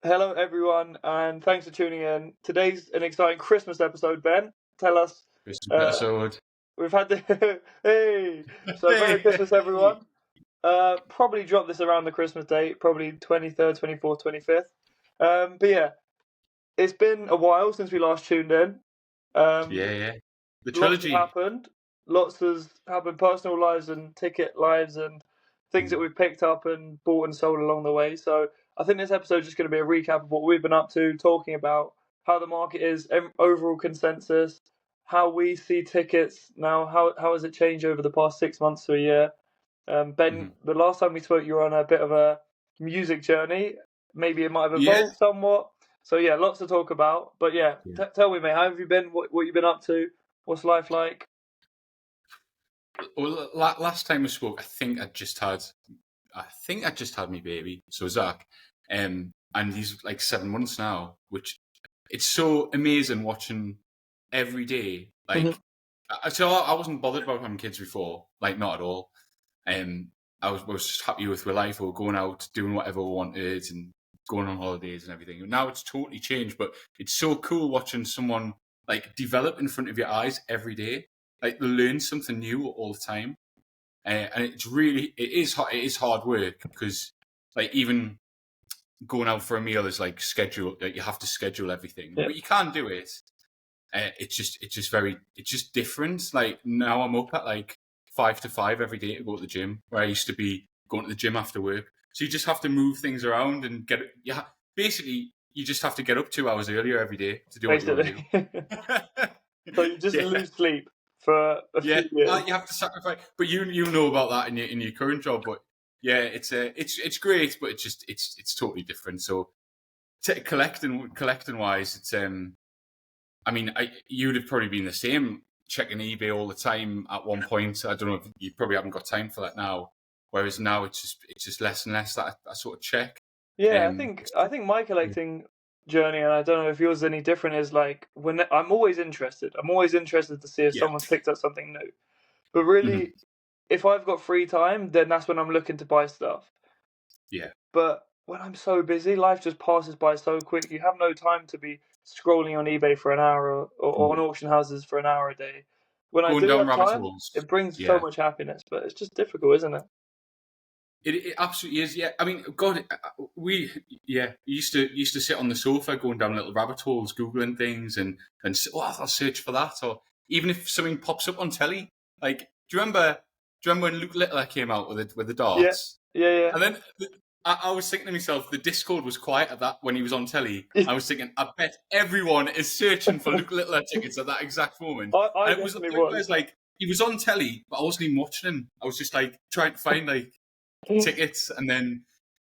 Hello, everyone, and thanks for tuning in. Today's an exciting Christmas episode. Ben, tell us. Christmas episode. We've had the hey, so Merry Christmas, everyone. Probably drop this around the Christmas date, probably 23rd, 24th, 25th. But yeah, it's been a while since we last tuned in. The trilogy. Lots has happened. Lots has happened, personal lives and ticket lives and things that we've picked up and bought and sold along the way. So I think this episode is just going to be a recap of what we've been up to, talking about how the market is, overall consensus, how we see tickets now, how has it changed over the past 6 months to a year. Ben, the last time we spoke, you were on a bit of a music journey. Maybe it might have evolved somewhat. So yeah, lots to talk about. But yeah, tell me, mate, how have you been? What you've been up to? What's life like? Well, last time we spoke, I think I just had my baby, so Zach, and he's like 7 months now, which it's so amazing watching every day. Like, so I wasn't bothered about having kids before, like not at all. I was just happy with my life. We were going out, doing whatever we wanted, and going on holidays and everything. Now it's totally changed, but it's so cool watching someone like develop in front of your eyes every day. Like they learn something new all the time, and it is hard work because like even going out for a meal is like schedule. Like you have to schedule everything, but you can do it. It's just different. Like now I'm up at like 5 to 5 every day to go to the gym, where I used to be going to the gym after work. So you just have to move things around and basically you just have to get up 2 hours earlier every day to do what you want to do. So you just lose sleep for a few years. You have to sacrifice, but you know about that in your current job. But yeah, it's great, but it's totally different. So collecting wise, it's I mean, you'd have probably been the same, checking eBay all the time at one point. I don't know if you probably haven't got time for that now. Whereas now it's just less and less that I sort of check. Yeah, I think my collecting journey, and I don't know if yours is any different, is like when I'm always interested. I'm always interested to see if someone's picked up something new. But really, if I've got free time, then that's when I'm looking to buy stuff. Yeah. But when I'm so busy, life just passes by so quick. You have no time to be scrolling on eBay for an hour or on auction houses for an hour a day. When I do have time, it brings so much happiness, but it's just difficult, isn't it? It absolutely is. Yeah, I mean, God, we used to sit on the sofa going down little rabbit holes, googling things, and I'll search for that, or even if something pops up on telly. Like, do you remember when Luke Littler came out with the darts? Yeah. And then I was thinking to myself, the Discord was quiet at that when he was on telly. I was thinking, I bet everyone is searching for Luke Littler tickets at that exact moment. I it was the point where it's like he was on telly, but I wasn't even watching him. I was just like trying to find like tickets, and then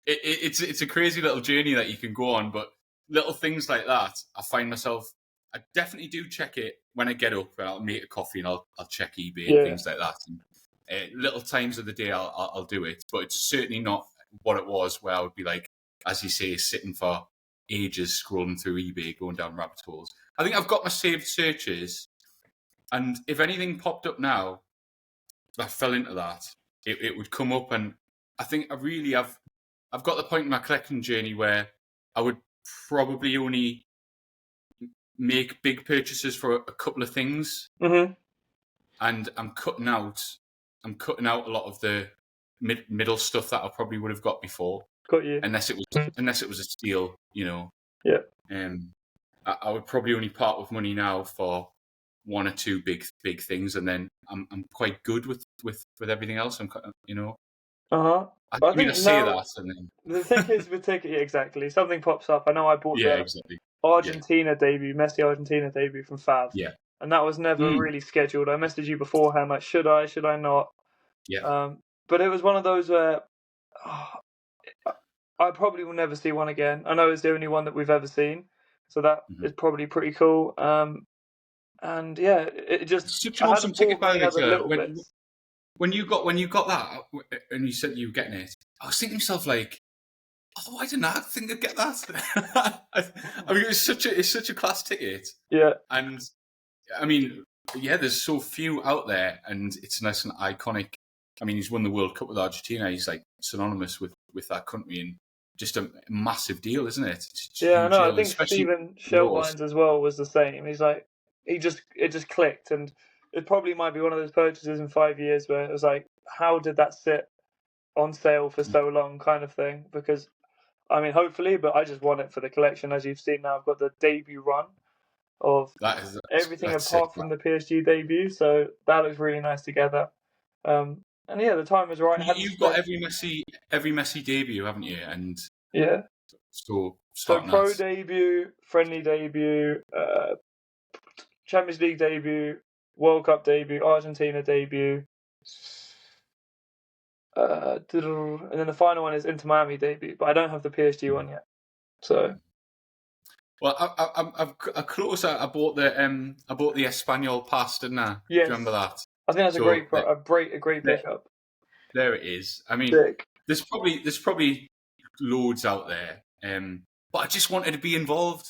it's a crazy little journey that you can go on. But little things like that, I find myself, I definitely do check it when I get up. I'll make a coffee and I'll check eBay and things like that. And little times of the day I'll do it, but it's certainly not what it was where I would be like, as you say, sitting for ages scrolling through eBay, going down rabbit holes. I think I've got my saved searches, and if anything popped up now, if I fell into that, it would come up. And I think I've got the point in my collecting journey where I would probably only make big purchases for a couple of things, and I'm cutting out a lot of the middle stuff that I probably would have got before. Got you. Unless it was a steal, you know. Yeah. I would probably only part with money now for one or two big things, and then I'm quite good with everything else. I say that, and then the thing is with ticket, exactly. Something pops up. I know I bought the Argentina debut, Messi Argentina debut from Fav. Yeah. And that was never really scheduled. I messaged you beforehand, like, should I not? Yeah. But it was one of those where I probably will never see one again. I know it's the only one that we've ever seen, so that is probably pretty cool. And yeah, it just such an awesome ticket manager. When you got that, and you said you were getting it, I was thinking to myself like, oh, why didn't I think I'd get that? I mean, it's such a class ticket. Yeah. And I mean, yeah, there's so few out there, and it's nice and iconic. I mean, he's won the World Cup with Argentina. He's like synonymous with that country, and just a massive deal, isn't it? It's a Yeah, I huge know. I deal, think especially Stephen yours. Shelvines as well was the same. He's like, it just clicked, and it probably might be one of those purchases in 5 years where it was like, how did that sit on sale for so long, kind of thing? Because I mean, hopefully, but I just want it for the collection. As you've seen now, I've got the debut run of everything That's sick. apart from the PSG debut, so that looks really nice together. And yeah, the time was right. I hadn't You've got spent. every Messi debut, haven't you? And Yeah. so So starting pro that. debut, friendly debut, Champions League debut, World Cup debut, Argentina debut, and then the final one is Inter Miami debut. But I don't have the PSG one yet. So Well, I close. I bought the Espanol pass, didn't I? Do you yes, remember that? I think that's a So great there, pickup. there it is. I mean, Sick. there's probably loads out there, but I just wanted to be involved.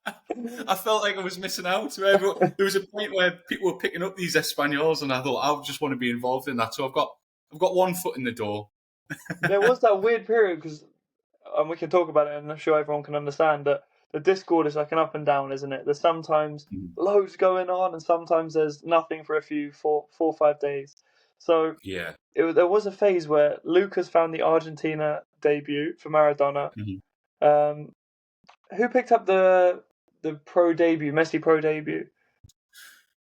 I felt like I was missing out. There was a point where people were picking up these Espanols, and I thought I just want to be involved in that. So I've got one foot in the door. There was that weird period because, and we can talk about it, and I'm sure everyone can understand that the Discord is like an up and down, isn't it? There's sometimes loads going on, and sometimes there's nothing for four or 5 days. So Yeah. there was a phase where Lucas found the Argentina debut for Maradona. Mm-hmm. Who picked up the pro debut, Messi pro debut?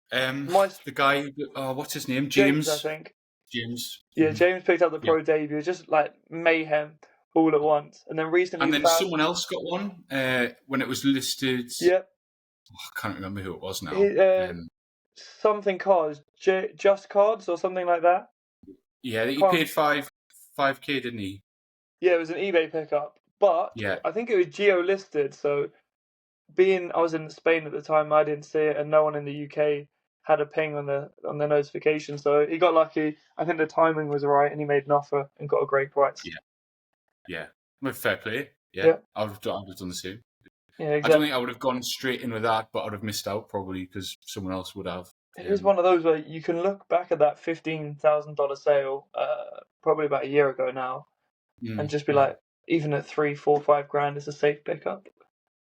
The guy, what's his name? James, I think. James. Yeah, James picked up the pro debut, just like mayhem all at once. And then recently, and then someone else got one when it was listed. Yep. I can't remember who it was now. Something cards, Just Cards or something like that. Yeah, he paid 5K, didn't he? Yeah, it was an eBay pickup, but yeah. I think it was geo listed. So, I was in Spain at the time, I didn't see it, and no one in the UK had a ping on the notification. So he got lucky. I think the timing was right, and he made an offer and got a great price. Yeah. Well, fair play. Yeah. I would have done the same. Yeah, exactly. I don't think I would have gone straight in with that, but I'd have missed out probably because someone else would have. It is one of those where you can look back at that $15,000 sale, probably about a year ago now, and just be like, even at $3, $4, $5 it's a safe pickup.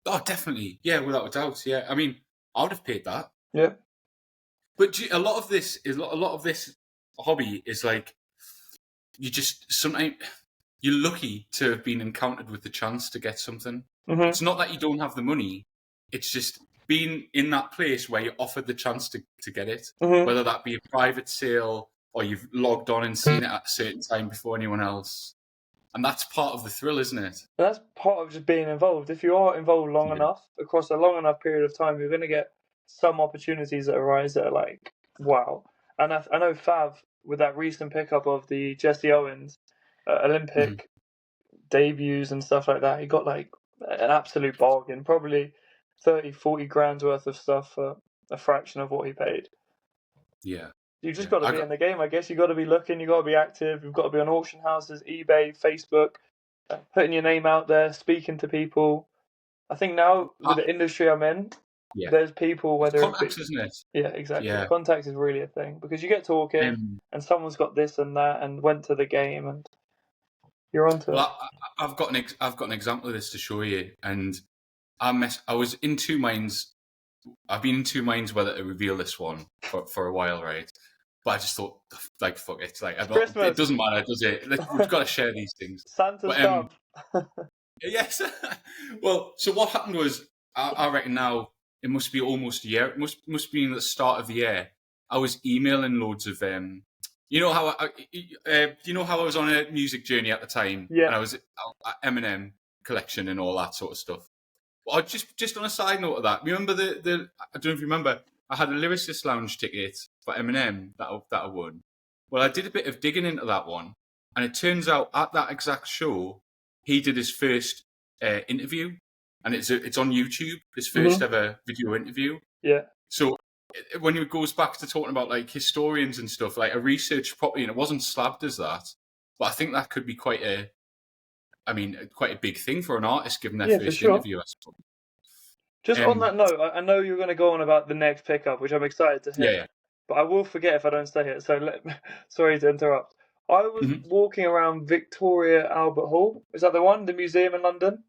Oh, definitely. Yeah, without a doubt. Yeah, I mean, I would have paid that. Yeah. But a lot of this hobby is like sometimes you're lucky to have been encountered with the chance to get something. Mm-hmm. It's not that you don't have the money. It's just being in that place where you're offered the chance to get it, whether that be a private sale or you've logged on and seen it at a certain time before anyone else. And that's part of the thrill, isn't it? That's part of just being involved. If you are involved long enough, across a long enough period of time, you're going to get some opportunities that arise that are like, wow. And I know Fav, with that recent pickup of the Jesse Owens Olympic debuts and stuff like that, he got like an absolute bargain, probably 30, 40 grand's worth of stuff for a fraction of what he paid. Yeah. You just got to be in the game, I guess. You got to be looking. You got to be active. You've got to be on auction houses, eBay, Facebook, putting your name out there, speaking to people. I think now with the industry I'm in, there's people whether contacts, isn't it? Yeah, exactly. Yeah. Contacts is really a thing because you get talking, and someone's got this and that, and went to the game, and you're onto it. I've got an example of this to show you, and I was in two minds. I've been in two minds whether to reveal this one for a while, right? But I just thought, like, fuck it. Like, it doesn't matter, does it? We've got to share these things. Santa's come. Yes. Well, so what happened was, I reckon now it must be almost a year. It must be in the start of the year. I was emailing loads of you know how I was on a music journey at the time, and I was at Eminem collection and all that sort of stuff. Well, just on a side note of that, remember I don't know if you remember, I had a Lyricist Lounge ticket for Eminem that I won. Well, I did a bit of digging into that one, and it turns out at that exact show, he did his first interview, and it's on YouTube, his first ever video interview. Yeah. So when it goes back to talking about like historians and stuff, like I researched properly, and it wasn't slabbed as that, but I think that could be quite a big thing for an artist given their first interview. I suppose. Just on that note, I know you're going to go on about the next pickup, which I'm excited to hear. Yeah. But I will forget if I don't say it. So sorry to interrupt. I was walking around Victoria Albert Hall. Is that the one? The museum in London?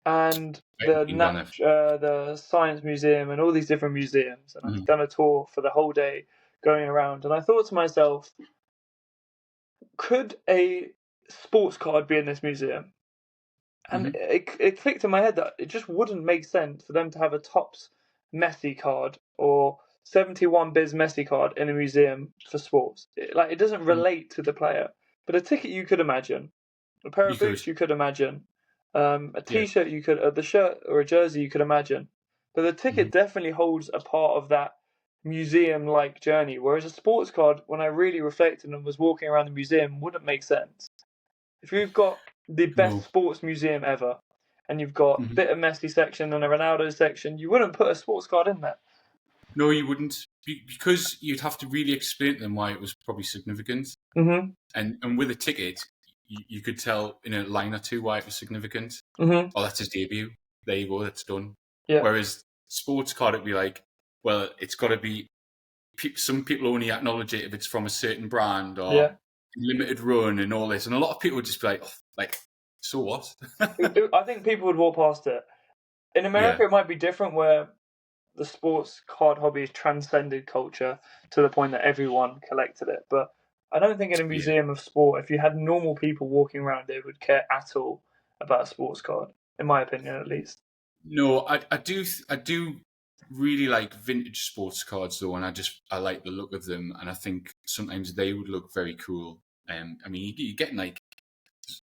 And the Science Museum and all these different museums. And I've done a tour for the whole day going around. And I thought to myself, could a sports card be in this museum? And it clicked in my head that it just wouldn't make sense for them to have a Topps Messi card or 71 Biz Messi card in a museum for sports. It doesn't relate to the player. But a ticket you could imagine, a pair of boots you could imagine, a T-shirt you could, the shirt or a jersey you could imagine. But the ticket definitely holds a part of that museum-like journey. Whereas a sports card, when I really reflected and was walking around the museum, wouldn't make sense. If you've got the best sports museum ever, and you've got a bit of Messi section and a Ronaldo section, you wouldn't put a sports card in there. No, you wouldn't, because you'd have to really explain to them why it was probably significant. And with a ticket, you could tell in a line or two why it was significant. Oh, that's his debut. There you go, that's done. Yeah. Whereas sports card, it'd be like, well, it's got to be. Some people only acknowledge it if it's from a certain brand or limited run and all this, and a lot of people would just be like, so what? I think people would walk past it. In America, it might be different, where the sports card hobby has transcended culture to the point that everyone collected it. But I don't think in a museum of sport, if you had normal people walking around, they would care at all about a sports card, in my opinion, at least. No, I do really like vintage sports cards though, and I like the look of them, and I think sometimes they would look very cool. I mean, you're getting like,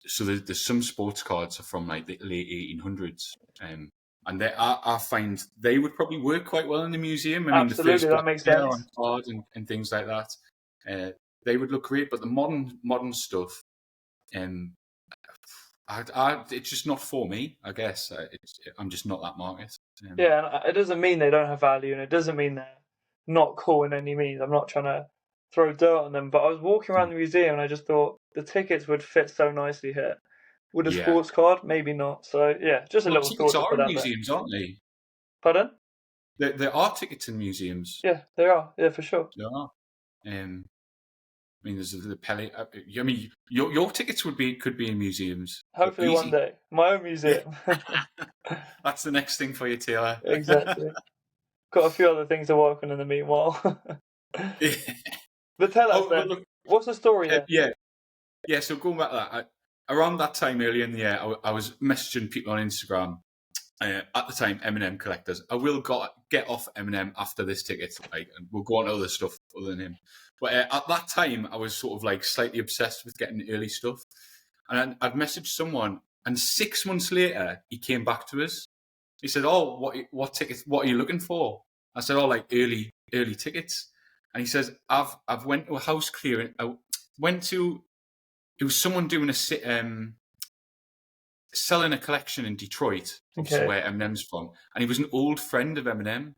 so there's some sports cards are from like the late 1800s, and I find they would probably work quite well in the museum. I mean, absolutely, the first that makes sense. on cards and things like that, they would look great. But the modern stuff, it's just not for me, I guess. I'm just not that market. Yeah, and it doesn't mean they don't have value, and it doesn't mean they're not cool in any means. I'm not trying to throw dirt on them, but I was walking around the museum and I just thought the tickets would fit so nicely here. Would a sports card? Maybe not. So, yeah, just a little thought to put out there. Museums, aren't they? Pardon? There are tickets in museums. Yeah, there are. Yeah, for sure. There are. I mean, there's the Pele. I mean, your tickets could be in museums. Hopefully one day, my own museum. That's the next thing for you, Taylor. Exactly. Got a few other things to work on in the meanwhile. But tell us then, what's the story here? Yeah. So going back to that, around that time earlier in the year, I was messaging people on Instagram. At the time, Eminem collectors. I will get off Eminem after this ticket, and we'll go on to other stuff other than him. But at that time, I was sort of like slightly obsessed with getting early stuff. And I'd messaged someone, and 6 months later, he came back to us. He said, "Oh, what tickets? What are you looking for?" I said, "Oh, like early tickets." And he says, "I've went to a house clearing. It was someone doing selling a collection in Detroit, where Eminem's from, and he was an old friend of Eminem,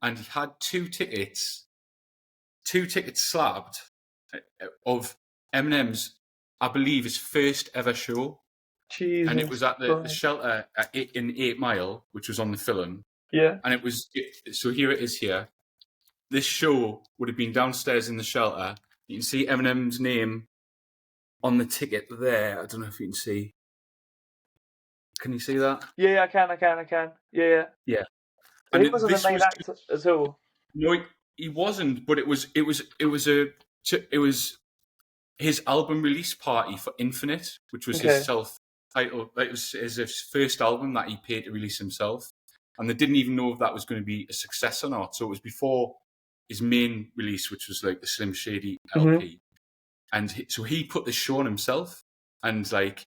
and he had two tickets slabbed of Eminem's, I believe, his first ever show." Jesus, and it was at the shelter in 8 Mile, which was on the film. Yeah. And it was, so here it is here. This show would have been downstairs in the shelter. You can see Eminem's name on the ticket there. I don't know if you can see. Can you see that? Yeah, I can. Yeah. And he wasn't the main actor at all. No, he wasn't. But it was his album release party for Infinite, which was his self-titled. It was his first album that he paid to release himself, and they didn't even know if that was going to be a success or not. So it was before his main release, which was like the Slim Shady LP, and so he put this show on himself, and like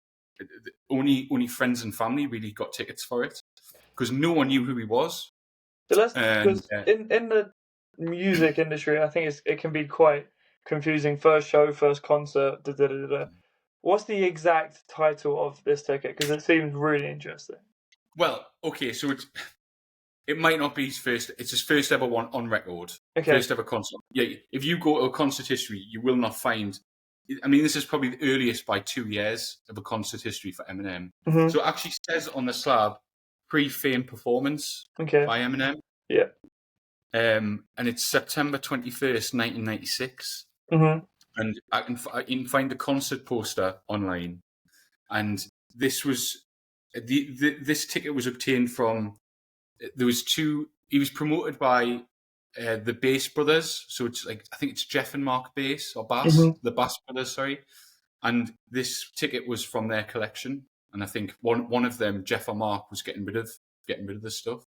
only friends and family really got tickets for it because no one knew who he was. Because in the music industry, I think it can be quite confusing. First show, first concert. What's the exact title of this ticket? Because it seems really interesting. Well, okay, so it might not be his first. It's his first ever one on record. Okay. First ever concert. Yeah, if you go to a concert history, you will not find. I mean, this is probably the earliest by 2 years of a concert history for Eminem. So it actually says on the slab, pre-fame performance by Eminem. Yeah. And it's September 21st, 1996. and you can find the concert poster online. And this was this ticket was obtained from. There was two. He was promoted by the Bass Brothers, so it's like I think it's Jeff and Mark Bass or Bass, the Bass Brothers, sorry. And this ticket was from their collection, and I think one of them, Jeff or Mark, was getting rid of the stuff.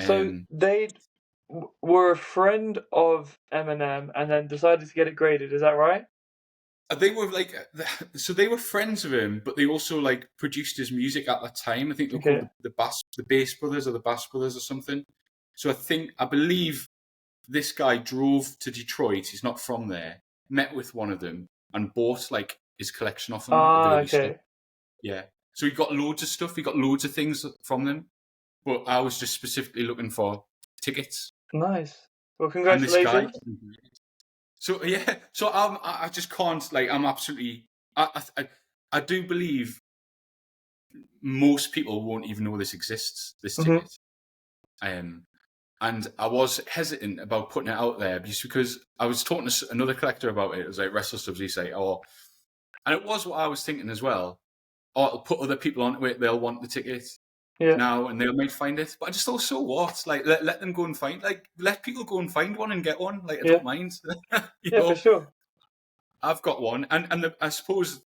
So they were a friend of Eminem and then decided to get it graded. Is that right? They were like, so they were friends of him, but they also like produced his music at that time. I think they were called the Bass Brothers or the Bass Brothers or something. So I believe this guy drove to Detroit. He's not from there. Met with one of them and bought like his collection off them. Okay. Stuff. Yeah. So he got loads of stuff. He got loads of things from them. But I was just specifically looking for tickets. Nice. Well, congratulations. So yeah, so I just can't like. I'm absolutely. I do believe most people won't even know this exists. This ticket, and I was hesitant about putting it out there just because I was talking to another collector about it. It was like WrestleStubs. He say, "Oh," and it was what I was thinking as well. Oh, it'll put other people onto it. They'll want the ticket. Now and they might find it, but I just thought, so what? Like, let them go and find. Like, let people go and find one and get one. Like, I don't mind. you know, for sure. I've got one, and I suppose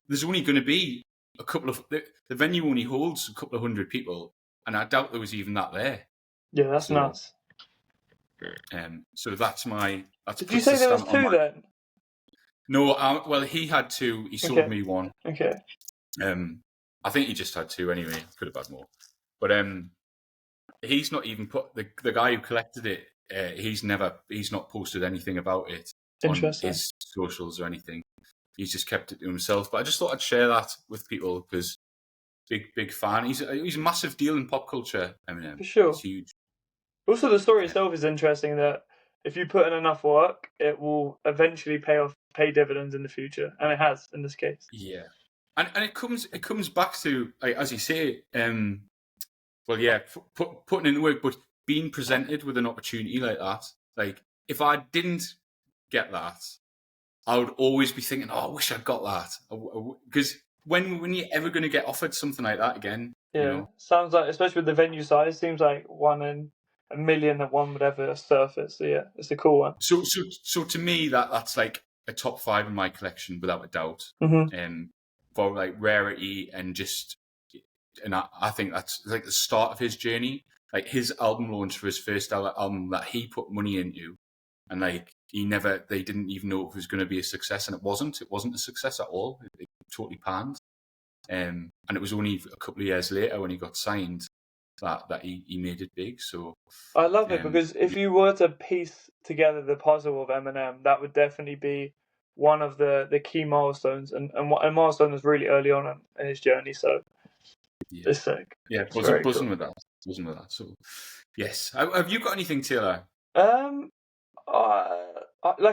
there's only going to be a couple of the venue only holds a couple of hundred people, and I doubt there was even that there. Yeah, that's nuts. So that's my. Did you say there was two then? No, well, he had two. He sold me one. Okay. I think he just had two anyway. Could have had more, but he's not even put the guy who collected it. He's not posted anything about it on his socials or anything. He's just kept it to himself. But I just thought I'd share that with people because big fan. He's a massive deal in pop culture. Eminem, for sure, it's huge. Also, the story itself is interesting. That if you put in enough work, it will eventually pay dividends in the future, and it has in this case. Yeah. And it comes back to, like, as you say, well, yeah, putting in the work, but being presented with an opportunity like that. Like, if I didn't get that, I would always be thinking, "Oh, I wish I'd got that." Because when you're ever going to get offered something like that again? Yeah, you know? Sounds like, especially with the venue size, seems like 1 in a million that one would ever surface. So yeah, it's a cool one. So to me, that's like a top 5 in my collection without a doubt. For like rarity and I think that's like the start of his journey. Like his album launch for his first album that he put money into, and like they didn't even know if it was going to be a success, and it wasn't a success at all. It totally panned. And it was only a couple of years later when he got signed that he made it big. So I love it because if you were to piece together the puzzle of Eminem, that would definitely be one of the key milestones, and milestone was really early on in his journey. So it's sick. Yeah, buzzing with that. So yes, have you got anything, Taylor? Like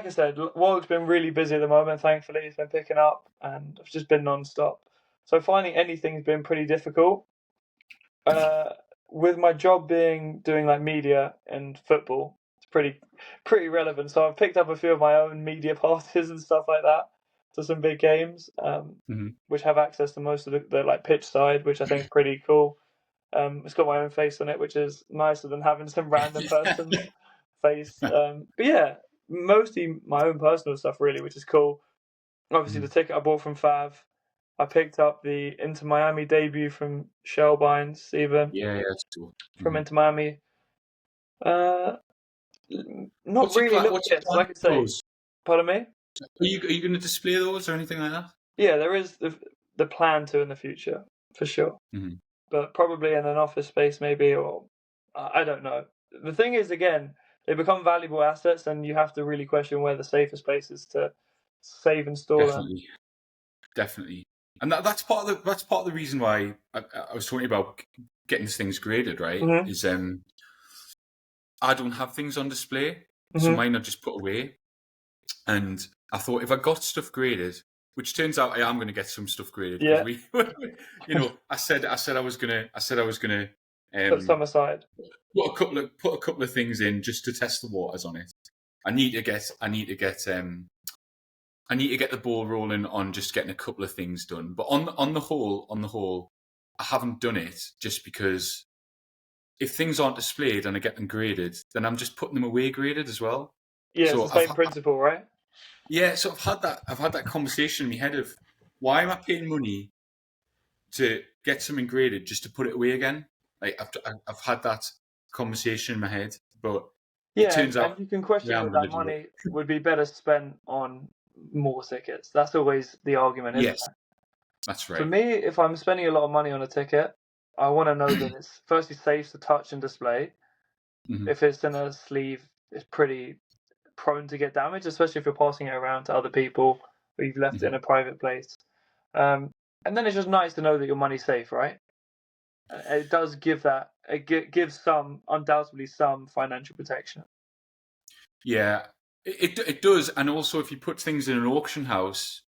I said, work's been really busy at the moment. Thankfully, it's been picking up, and I've just been non-stop. So finding anything's been pretty difficult. With my job doing like media and football, it's pretty relevant. So I've picked up a few of my own media passes and stuff like that to some big games, which have access to most of the like pitch side, which I think is pretty cool. It's got my own face on it, which is nicer than having some random person's face. But yeah, mostly my own personal stuff really, which is cool. Obviously, the ticket I bought from Fav. I picked up the Inter Miami debut from Shell Bynes, even. Yeah, that's cool. From Inter Miami. Not really looked at, like I say. Pardon me? Are you going to display those or anything like that? Yeah, there is the plan to in the future, for sure. But probably in an office space maybe, or I don't know. The thing is, again, they become valuable assets and you have to really question where the safest place is to save and store them. Definitely. And that's part of the reason why I was talking about getting things graded, right? Is I don't have things on display, so mine are just put away. And I thought if I got stuff graded, which turns out I am going to get some stuff graded. Yeah. I said I was gonna put some aside. Put a couple of things in just to test the waters on it. I need to get I need to get the ball rolling on just getting a couple of things done. But on the whole, I haven't done it just because if things aren't displayed and I get them graded, then I'm just putting them away graded as well. Yeah, So it's the same principle, right? so I've had that conversation in my head of why am I paying money to get something graded just to put it away again? Like I've had that conversation in my head, but it Yeah, turns out and you can question yeah, that I'm going to do it. money would be better spent on more tickets. That's always the argument, isn't Yes, it? that's For right. me, if I'm spending a lot of money on a ticket, I want to know that it's firstly safe to touch and display. Mhm. If it's in a sleeve, it's pretty prone to get damaged, especially if you're passing it around to other people or you've left it in a private place. And then it's just nice to know that your money's safe, right? It does give that. Gives undoubtedly some financial protection. Yeah, it does, and also if you put things in an auction house,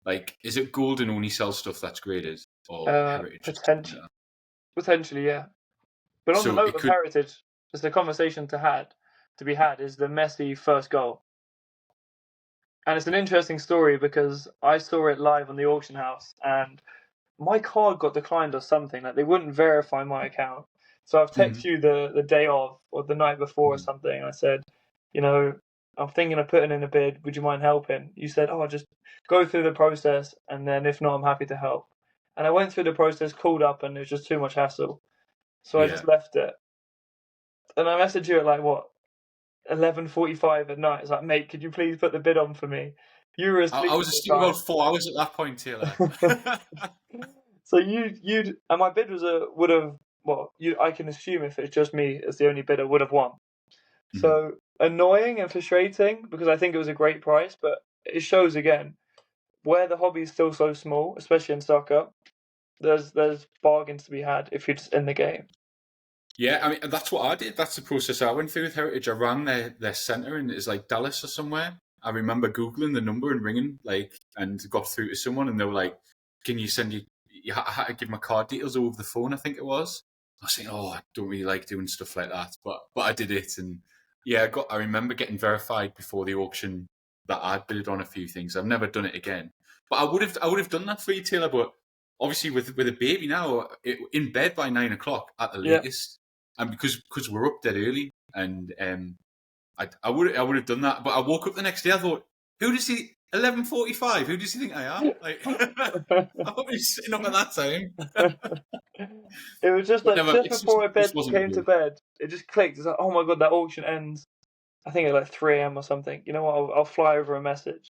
like is it Golden only sells stuff that's graded or Heritage? Or something like that? Potentially, yeah. But on the So note it of could. heritage, just a conversation to be had is the Messi first goal. And it's an interesting story because I saw it live on the auction house and my card got declined or something. Like they wouldn't verify my account. So I've texted Mhm. you the day of or the night before or Mhm. something. I said, I'm thinking of putting in a bid. Would you mind helping? You said, oh, just go through the process and then if not, I'm happy to help. And I went through the process, called up, and it was just too much hassle. So I Yeah, just left it. And I messaged you at like what 11:45 at night. It's like, mate, could you please put the bid on for me? You were I asleep was at asleep the about 4 hours at that point, Taylor. time. So you'd and my bid would have I can assume if it's just me as the only bidder would have won. Mhm. So annoying and frustrating because I think it was a great price, but it shows again where the hobby is still so small, especially in soccer. There's bargains to be had if you're just in the game. Yeah, I mean that's what I did. That's the process I went through with Heritage. I rang their centre and it's like Dallas or somewhere. I remember googling the number and ringing and got through to someone and they were like, "Can you send you?" I had to give my card details over the phone. I think it was. I was saying, "Oh, I don't really like doing stuff like that," but I did it and yeah, I remember getting verified before the auction that I'd bid on a few things. I've never done it again, but I would have done that for you, Taylor. But obviously with a baby now in bed by 9 o'clock at the Yeah. latest. And because we're up dead early, and I would have done that, but I woke up the next day. I thought, who does he? 11:45. Who does he think I am? Like, I thought he was sitting up at that time. It was just But like never. just It's just before this bed wasn't came to good. bed, it just clicked. It's like, oh my god, that auction ends. I think at like 3 a.m. or something. You know what? I'll fly over a message.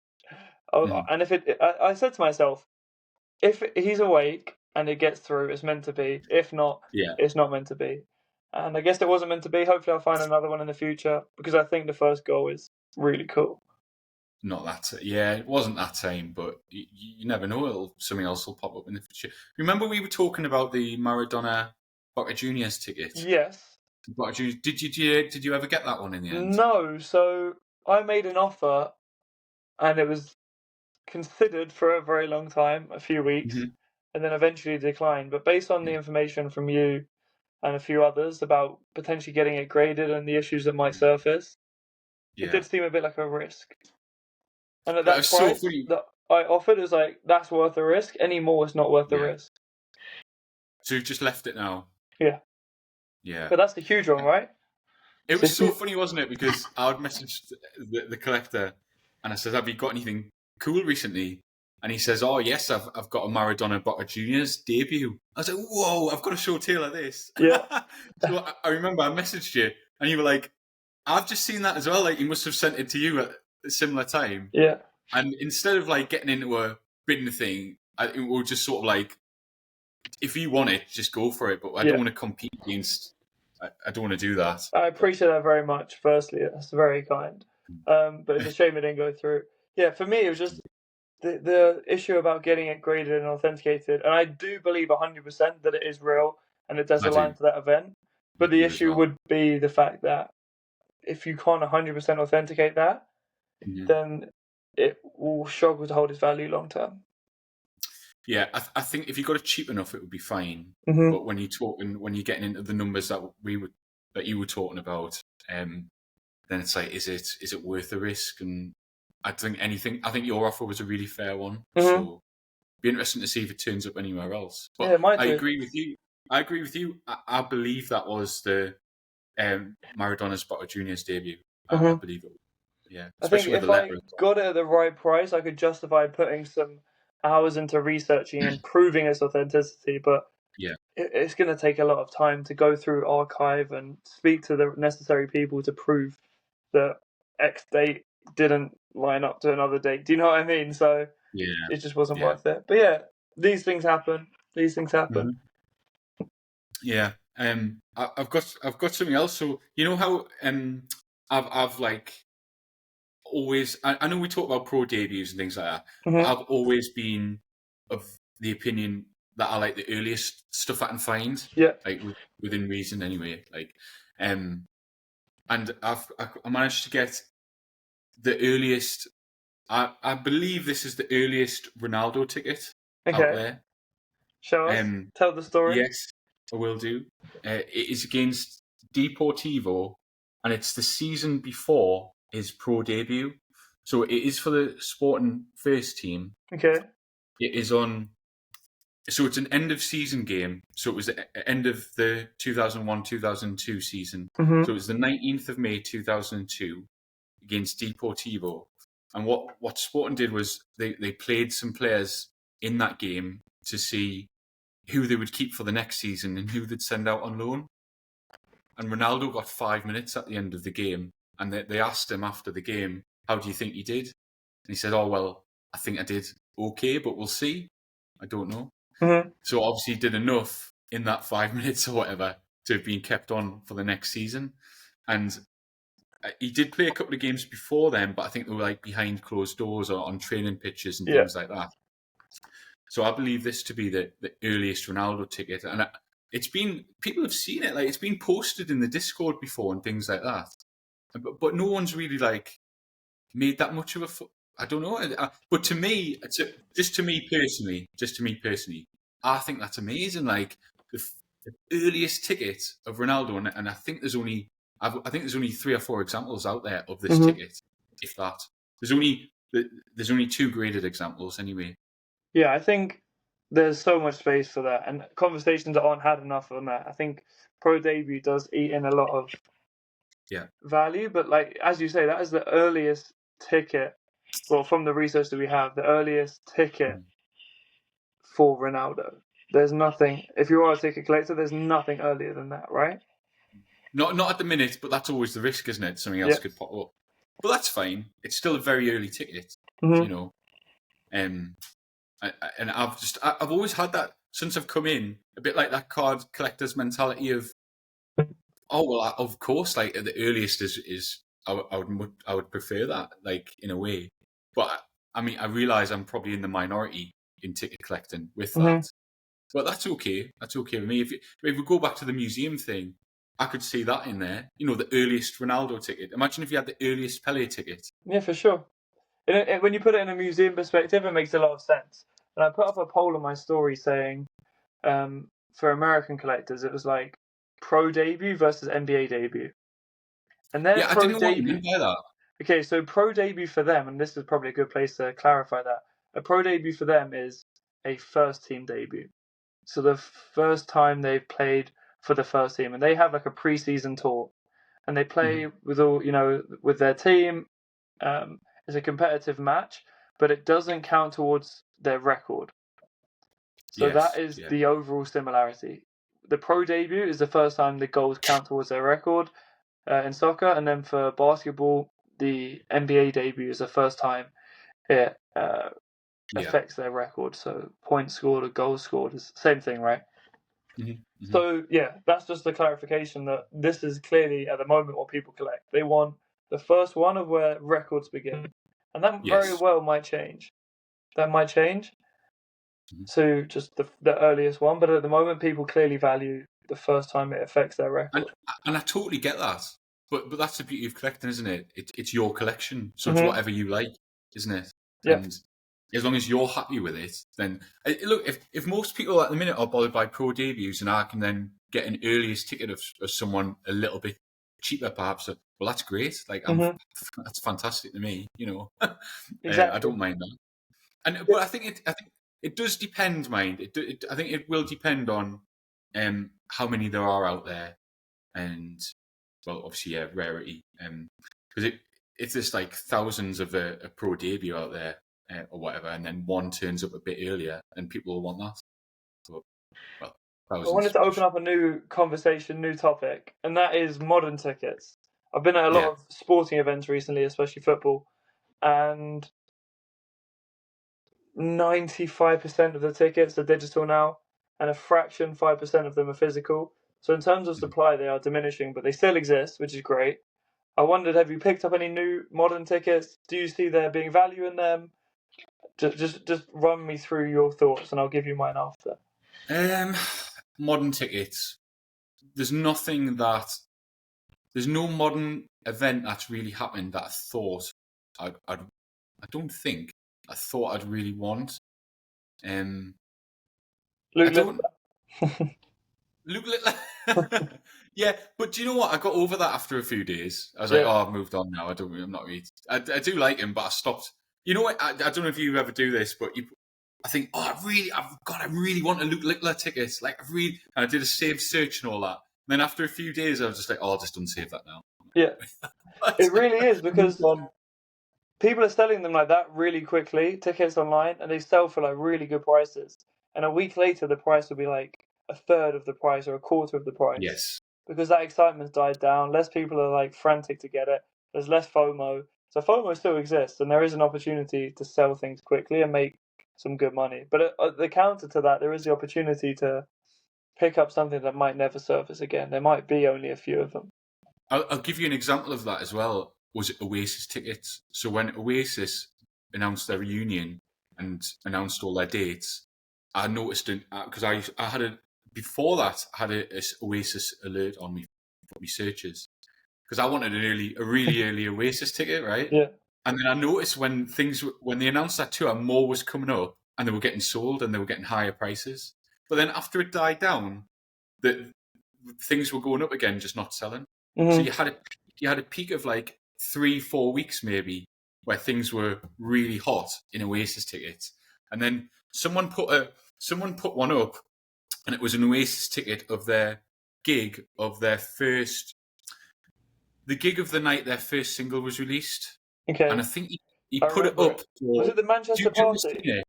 Mhm. And if I said to myself, if he's awake and it gets through, it's meant to be. If not, Yeah, it's not meant to be. And I guess it wasn't meant to be. Hopefully, I'll find another one in the future because I think the first goal is really cool. not that. Yeah, it wasn't that time, but you never know. Something else will pop up in the future. Remember, we were talking about the Maradona Boca Juniors ticket. Yes. Boca Juniors. Did you ever get that one in the end? No. So I made an offer, and it was considered for a very long time, a few weeks, Hmm. and then eventually declined. But based on the Yeah. information from you and a few others about potentially getting it graded and the issues that might surface, it Yeah. did seem a bit like a risk. And at That that was so price funny. that I offered, is like, that's worth the risk. Any more is not worth the Yeah. risk. So you've just left it now. Yeah. Yeah. But that's the huge one, right? It So was if so you, funny, wasn't it? Because I would message the collector and I said, "Have you got anything cool recently?" And he says, "Oh yes, I've got a Maradona Boca Juniors debut." I was like, "Whoa, I've got to show Taylor this." yeah, So I remember I messaged you and you were like, "I've just seen that as well. Like he must have sent it to you at a similar time." yeah, And instead of like getting into a bidding thing, we were just sort of like, if you want it, just go for it. But I don't yeah. want to compete against. I don't want to do that. I But appreciate that very much, firstly. That's very kind. But it's a shame it didn't go through. Yeah, for me, it was just the issue about getting it graded and authenticated. And I do believe 100% that it is real and it does I align do. to that event. I But the do as issue well. would be the fact that if you can't 100% authenticate that, Mhm. then it will struggle to hold its value long term. Yeah, I think if you got it cheap enough, it would be fine. Mm-hmm. But when you're getting into the numbers that you were talking about, then it's like, is it worth the risk? And I think your offer was a really fair one. Mhm. So it'd be interesting to see if it turns up anywhere else. But Yeah, it might I do. agree with you. I believe that was the Maradona Spotter Junior's debut. I Mhm. believe it. Yeah, I think especially with if the I letter. got it at the right price, I could justify putting some hours into researching and proving its authenticity. But Yeah. it's going to take a lot of time to go through archive and speak to the necessary people to prove that X date didn't line up to another date. Do you know what I mean? So Yeah. it just wasn't Yeah. worth it. But yeah, these things happen. These things happen. Yeah. I've got something else. So you know how I've like always. I know we talk about pro debuts and things like that, but Mhm. I've always been of the opinion that I like the earliest stuff I can find. Yeah. Like within reason, anyway. Like, and I managed to get the earliest. I believe this is the earliest Ronaldo ticket out Okay. there. Show us. Tell the story. Yes, I will do. It is against Deportivo, and it's the season before his pro debut. So it is for the Sporting first team. Okay. It is on. So it's an end of season game. So it was the end of the 2001-2002 season. Mhm. So it was the 19th of May 2002 against Deportivo. And what Sporting did was they played some players in that game to see who they would keep for the next season and who they'd send out on loan. And Ronaldo got 5 minutes at the end of the game. And they asked him after the game, how do you think he did? And he said, oh, well, I think I did okay, but we'll see. I don't know. Mhm. So obviously he did enough in that 5 minutes or whatever to have been kept on for the next season. And he did play a couple of games before then, but I think they were like behind closed doors or on training pitches and things like that. So I believe this to be the earliest Ronaldo ticket, and it's been, people have seen it, like it's been posted in the Discord before and things like that, but no one's really like made that much of a. I don't know, but to me, just to me personally, I think that's amazing. Like the earliest ticket of Ronaldo, and I think there's only, I think there's only 3 or 4 examples out there of this ticket, if that. There's only 2 graded examples anyway. Yeah, I think there's so much space for that, and conversations aren't had enough on that. I think Pro Debut does eat in a lot of value, but like as you say, that is the earliest ticket. Well, from the research that we have, the earliest ticket for Ronaldo. There's nothing. If you are a ticket collector, there's nothing earlier than that, right? Not at the minute, but that's always the risk, isn't it? Something else could pop up. But that's fine. It's still a very early ticket, you know. And I've always had that since I've come in, a bit like that card collector's mentality of, oh well, of course, like the earliest is I would prefer that, like in a way. But I mean, I realise I'm probably in the minority in ticket collecting with that. But that's okay. That's okay with me. If we go back to the museum thing, I could see that in there. You know, the earliest Ronaldo ticket. Imagine if you had the earliest Pele ticket. Yeah, for sure. When you put it in a museum perspective, it makes a lot of sense. And I put up a poll on my story saying, for American collectors, it was like Pro Debut versus NBA Debut. And then I didn't know what you meant by that. Okay, so Pro Debut for them, and this is probably a good place to clarify that, a Pro Debut for them is a first team debut. So the first time they've played for the first team, and they have like a preseason tour, and they play with all, with their team. It's a competitive match, but it doesn't count towards their record. So that is the overall similarity. The Pro Debut is the first time the goals count towards their record in soccer, and then for basketball, the NBA debut is the first time it affects their record. So points scored or goals scored is the same thing, right? So yeah, that's just a clarification that this is clearly at the moment what people collect. They want the first one of where records begin, and that very well might change. That might change to just the earliest one, but at the moment people clearly value the first time it affects their record. And I totally get that. But that's the beauty of collecting, isn't it? It's your collection, so it's whatever you like, isn't it? Yeah. And as long as you're happy with it, then look. If most people at the minute are bothered by pro debuts, and I can then get an earliest ticket of someone a little bit cheaper, perhaps well, that's great. Like, that's fantastic to me. I Exactly. don't mind that. But I think it does depend, mind. I think it will depend on how many there are out there, and well, obviously, yeah, rarity. Because if there's like thousands of a pro debut out there or whatever, and then one turns up a bit earlier, then people will want that. So, well, I wanted to open up a new conversation, new topic, and that is modern tickets. I've been at a lot of sporting events recently, especially football, and 95% of the tickets are digital now, and a fraction, 5% of them are physical. So in terms of supply, they are diminishing, but they still exist, which is great. I wondered, have you picked up any new modern tickets? Do you see there being value in them? Just run me through your thoughts, and I'll give you mine after. Modern tickets. There's no modern event that's really happened that I thought I don't think I thought I'd really want. Luke Luke Littler. Yeah, but do you know what? I got over that after a few days. I was like, I've moved on now. I'm not really. I do like him, but I stopped. You know what? I don't know if you ever do this, but I think, I really want a Luke Littler ticket. Like, I did a save search and all that. And then after a few days, I was just like, I'll just unsave that now. Yeah, it really is, because people are selling them like that really quickly, tickets online, and they sell for like really good prices. And a week later, the price will be like a third of the price or a quarter of the price. Yes. Because that excitement's died down. Less people are like frantic to get it. There's less FOMO. So FOMO still exists, and there is an opportunity to sell things quickly and make some good money. But at the counter to that, there is the opportunity to pick up something that might never surface again. There might be only a few of them. I'll give you an example of that as well. Was it Oasis tickets? So when Oasis announced their reunion and announced all their dates, I noticed it because I had before that I had a Oasis alert on me for my searches because I wanted a really early Oasis ticket, right? Yeah. And then I noticed when they announced that tour, more was coming up and they were getting sold and they were getting higher prices. But then after it died down, that things were going up again, just not selling. Mm-hmm. So you had a peak of like 3-4 weeks maybe where things were really hot in Oasis tickets, and then someone put one up, and it was an Oasis ticket of their gig of the gig of the night their first single was released. Okay. And I think he put it up. Was it the Manchester party?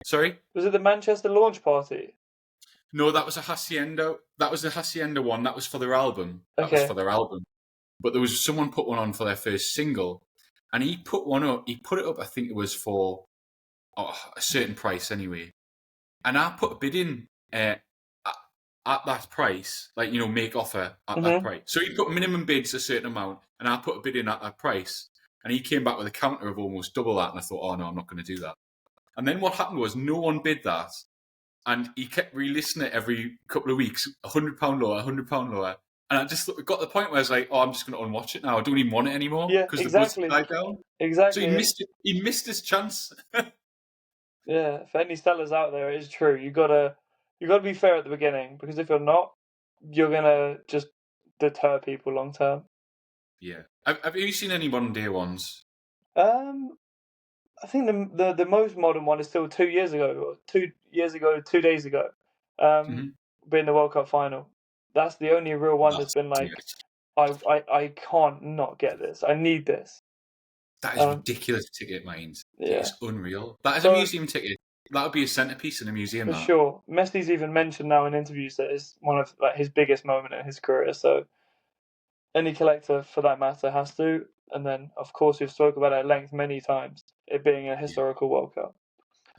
Sorry? Was it the Manchester launch party? No, that was a Hacienda. That was the Hacienda one. That was for their album. But there was someone put one on for their first single, and he put one up. He put it up. I think it was for a certain price anyway. And I put a bid in at that price, like, make offer at that price. So he put minimum bids a certain amount, and I put a bid in at that price. And he came back with a counter of almost double that, and I thought, oh no, I'm not going to do that. And then what happened was no one bid that. And he kept relisting it every couple of weeks, £100 lower, £100 lower. And I just got to the point where I was like, I'm just going to unwatch it now. I don't even want it anymore. Yeah, because exactly. the buzz died down. Exactly. So he missed his chance. Yeah, for any sellers out there, it is true. You gotta be fair at the beginning, because if you're not, you're gonna just deter people long term. Yeah. Have you seen any modern day ones? I think the most modern one is still 2 years ago, 2 days ago, being the World Cup final. That's the only real one that's been like, I can't not get this. I need this. That is ridiculous ticket, mind. Yeah. It's unreal. That is a museum ticket. That would be a centerpiece in a museum. For sure. Messi's even mentioned now in interviews that it's one of his biggest moment in his career. So any collector, for that matter, has to. And then, of course, we've spoken about it at length many times, it being a historical World Cup.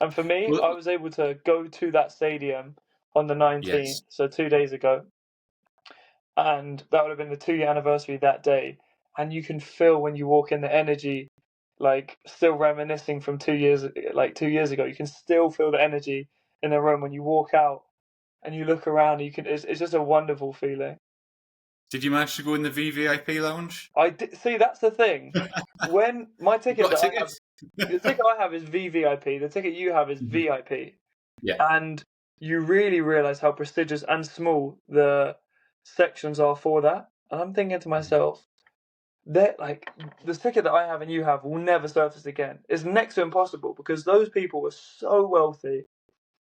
And for me, I was able to go to that stadium on the 19th, so 2 days ago. And that would have been the 2-year anniversary that day. And you can feel when you walk in the energy, like still reminiscing from 2 years ago. You can still feel the energy in the room when you walk out and you look around. It's just a wonderful feeling. Did you manage to go in the VVIP lounge? I did. See, that's the thing. When my ticket, the ticket I have is VVIP. The ticket you have is VIP. Yeah. And you really realise how prestigious and small the sections are for that. And I'm thinking to myself, they're like the ticket that I have and you have will never surface again. It's next to impossible because those people were so wealthy,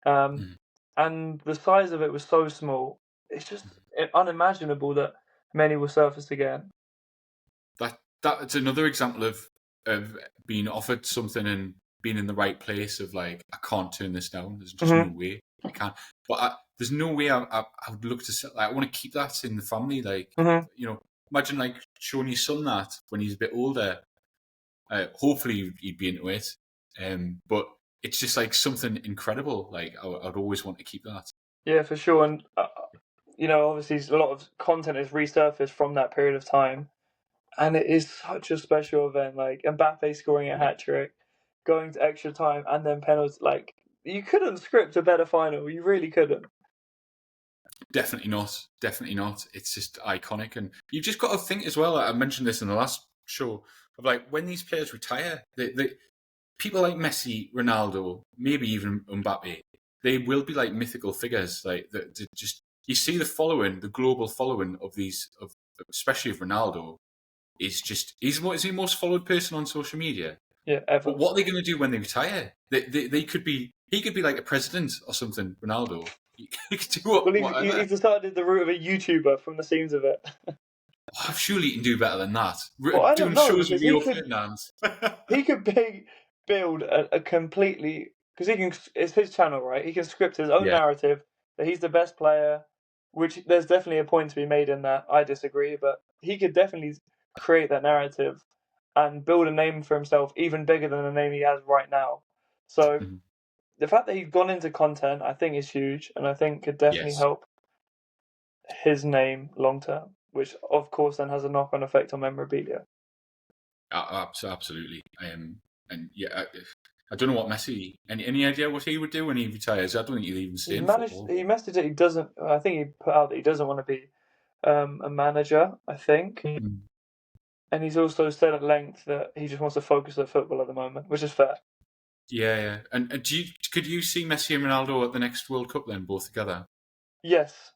Mm. and the size of it was so small. It's just unimaginable that many will surface again. That's another example of being offered something and being in the right place. Of like, I can't turn this down. There's just no way I can't. But there's no way I would look to. Like, I want to keep that in the family. Like, imagine like showing your son that when he's a bit older. Hopefully he'd be into it. But it's just like something incredible. Like I'd always want to keep that. Yeah, for sure. And obviously a lot of content is resurfaced from that period of time, and it is such a special event. Like Mbappe scoring a hat trick, going to extra time, and then penalties. Like you couldn't script a better final. You really couldn't. Definitely not. Definitely not. It's just iconic, and you've just got to think as well. I mentioned this in the last show of like when these players retire, people like Messi, Ronaldo, maybe even Mbappe, they will be like mythical figures. Like just you see the following, the global following of these, especially of Ronaldo, is just he's the most followed person on social media. Yeah, ever. But what are they going to do when they retire? He could be like a president or something. Ronaldo. He could do whatever. He's decided the route of a YouTuber from the seams of it. Surely he can do better than that. Well, I don't know, shows with because Rio Ferdinand. he could build a completely, because it's his channel, right? He can script his own narrative that he's the best player, which there's definitely a point to be made in that. I disagree, but he could definitely create that narrative and build a name for himself even bigger than the name he has right now. So the fact that he's gone into content, I think, is huge, and I think could definitely help his name long term, which of course then has a knock-on effect on memorabilia. Absolutely. And yeah, I don't know what Messi. Any idea what he would do when he retires? I don't think he'll even stay in football. He messaged that he doesn't. I think he put out that he doesn't want to be a manager. I think, and he's also said at length that he just wants to focus on football at the moment, which is fair. Yeah. And could you see Messi and Ronaldo at the next World Cup then, both together? Yes.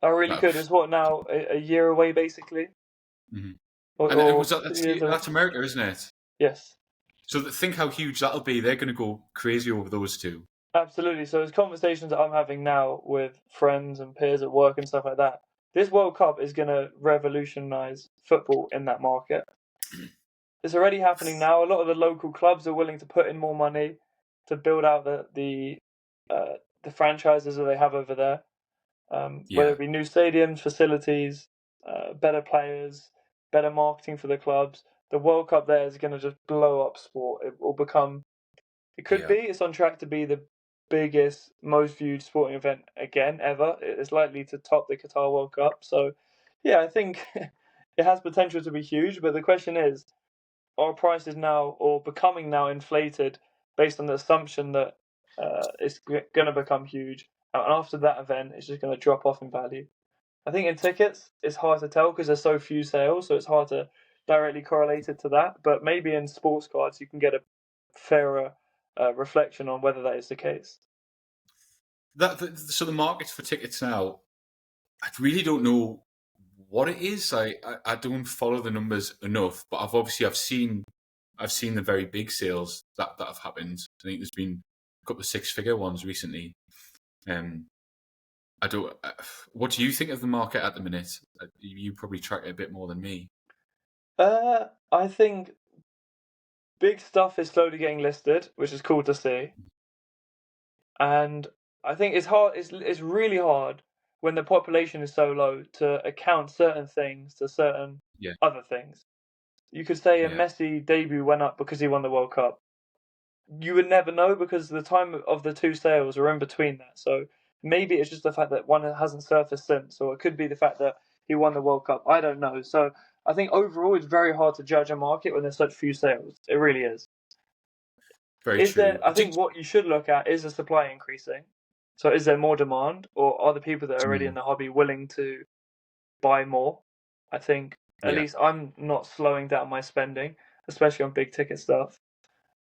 I really could. It's what now, a year away, basically. And it was that's America, isn't it? Yes. So think how huge that'll be. They're going to go crazy over those two. Absolutely. So it's conversations that I'm having now with friends and peers at work and stuff like that. This World Cup is going to revolutionise football in that market. It's already happening now. A lot of the local clubs are willing to put in more money to build out the franchises that they have over there. Whether it be new stadiums, facilities, better players, better marketing for the clubs. The World Cup there is going to just blow up sport. It will become. It could be. It's on track to be the biggest, most viewed sporting event again ever. It's likely to top the Qatar World Cup. So, yeah, I think it has potential to be huge. But the question is, are prices now or becoming now inflated based on the assumption that it's going to become huge? And after that event, it's just going to drop off in value. I think in tickets, it's hard to tell because there's so few sales, so it's hard to directly correlate it to that. But maybe in sports cards, you can get a fairer reflection on whether that is the case. So the market for tickets now, I really don't know what it is. I don't follow the numbers enough, but I've seen the very big sales that have happened. I think there's been a couple of 6-figure ones recently. I don't. What do you think of the market at the minute? You probably track it a bit more than me. I think big stuff is slowly getting listed, which is cool to see. And I think it's hard. It's really hard when the population is so low to account certain things to certain other things. You could say a Messi debut went up because he won the World Cup. You would never know because the time of the two sales are in between that. So maybe it's just the fact that one hasn't surfaced since, or it could be the fact that he won the World Cup. I don't know. So I think overall it's very hard to judge a market when there's such few sales. It really is. Very true. I think what you should look at is the supply increasing. So is there more demand, or are the people that are already in the hobby willing to buy more? I think at least I'm not slowing down my spending, especially on big ticket stuff.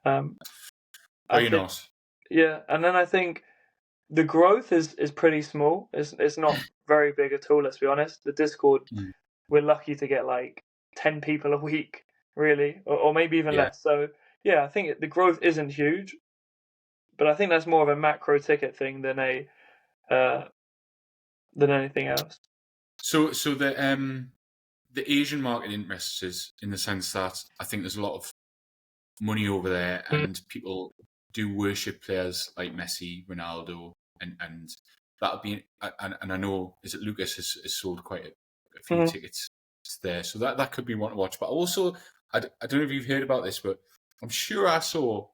Very nice. Yeah, and then I think the growth is pretty small. It's not very big at all, let's be honest. The Discord, we're lucky to get like 10 people a week, really, or maybe even Yeah. less. So yeah, I think the growth isn't huge, but I think that's more of a macro ticket thing than anything else. So the Asian market interests us in the sense that I think there's a lot of money over there, and people do worship players like Messi, Ronaldo, and that'll be. And I know, is it Lucas has sold quite a few Mhm. tickets there, so that could be one to watch. But also, I don't know if you've heard about this, but I'm sure I saw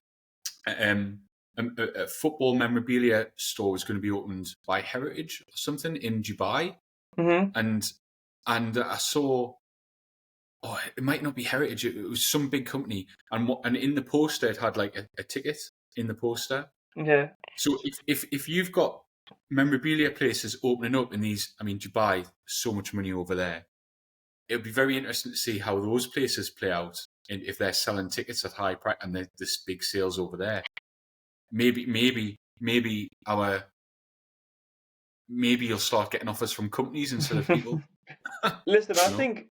a football memorabilia store was going to be opened by Heritage or something in Dubai, Mhm. and I saw. Oh, it might not be Heritage. It was some big company, and in the poster it had like a ticket in the poster. Yeah. So if you've got memorabilia places opening up in these, I mean Dubai, so much money over there. It would be very interesting to see how those places play out, and if they're selling tickets at high price and there's big sales over there. Maybe you'll start getting offers from companies instead of people. Listen, I You know? think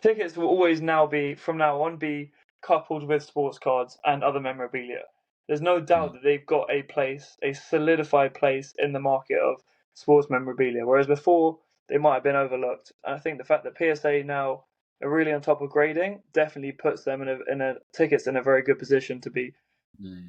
tickets will always from now on be coupled with sports cards and other memorabilia. There's no doubt that they've got a solidified place in the market of sports memorabilia, whereas before they might have been overlooked. And I think the fact that PSA now are really on top of grading definitely puts them in a tickets in a very good position to be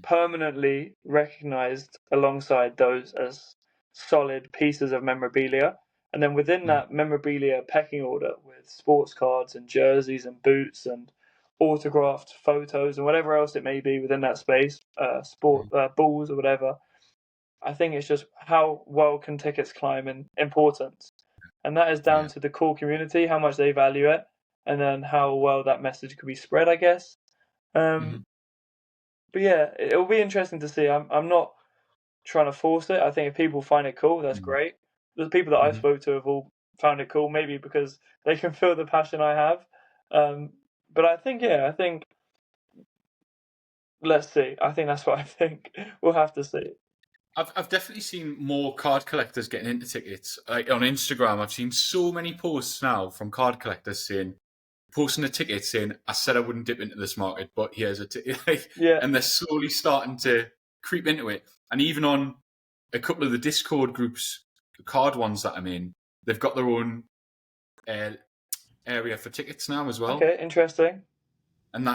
permanently recognised alongside those as solid pieces of memorabilia. And then within that memorabilia pecking order with sports cards and jerseys and boots and autographed photos and whatever else it may be within that space, balls or whatever, I think it's just how well can tickets climb in importance. And that is down Yeah. to the core community, how much they value it, and then how well that message could be spread, I guess. But yeah, it'll be interesting to see. I'm not trying to force it. I think if people find it cool, that's great. The people that I spoke to have all found it cool, maybe because they can feel the passion I have. But I think, let's see. I think that's what I think. We'll have to see. I've definitely seen more card collectors getting into tickets. Like on Instagram, I've seen so many posts now from card collectors posting a ticket saying, "I said I wouldn't dip into this market, but here's a ticket." Yeah. And they're slowly starting to creep into it. And even on a couple of the Discord groups, the card ones that I'm in, they've got their own area for tickets now as well. Okay, interesting. And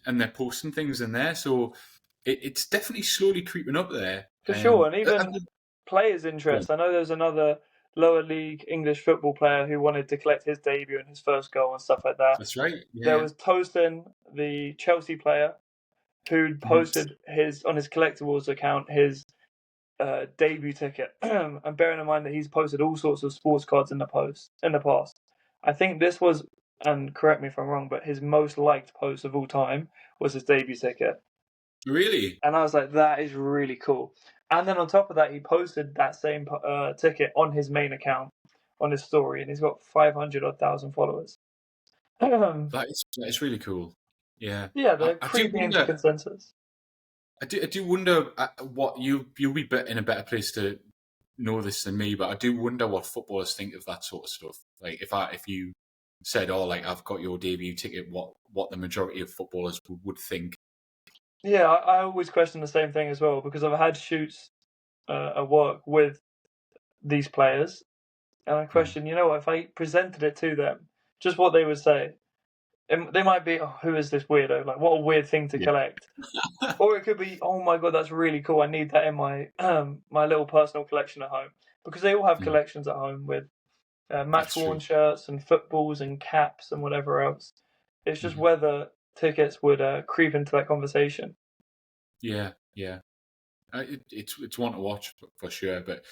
they're posting things in there, so it's definitely slowly creeping up there. For sure, and even players' interest. I know there's another lower league English football player who wanted to collect his debut and his first goal and stuff like that. That's right. Yeah. There was Tosin, the Chelsea player, who posted on his collectibles account his debut ticket. And bearing in mind that he's posted all sorts of sports cards in the past. I think this was, and correct me if I'm wrong, but his most liked post of all time was his debut ticket. Really? And I was like, that is really cool. And then on top of that, he posted that same ticket on his main account, on his story, and he's got 500,000 followers. That is really cool. Yeah. Yeah, they're creeping into consensus. I do wonder what you'll be in a better place to know this than me, but I do wonder what footballers think of that sort of stuff. Like if you said, "Oh, like I've got your debut ticket," what the majority of footballers would think. Yeah, I always question the same thing as well, because I've had shoots at work with these players, and I question, if I presented it to them, just what they would say. They might be, "Oh, who is this weirdo? Like, what a weird thing to collect." Or it could be, "Oh my god, that's really cool. I need that in my my little personal collection at home." Because they all have collections at home with match-worn shirts and footballs and caps and whatever else. It's just whether tickets would creep into that conversation. Yeah. It's one to watch for sure. But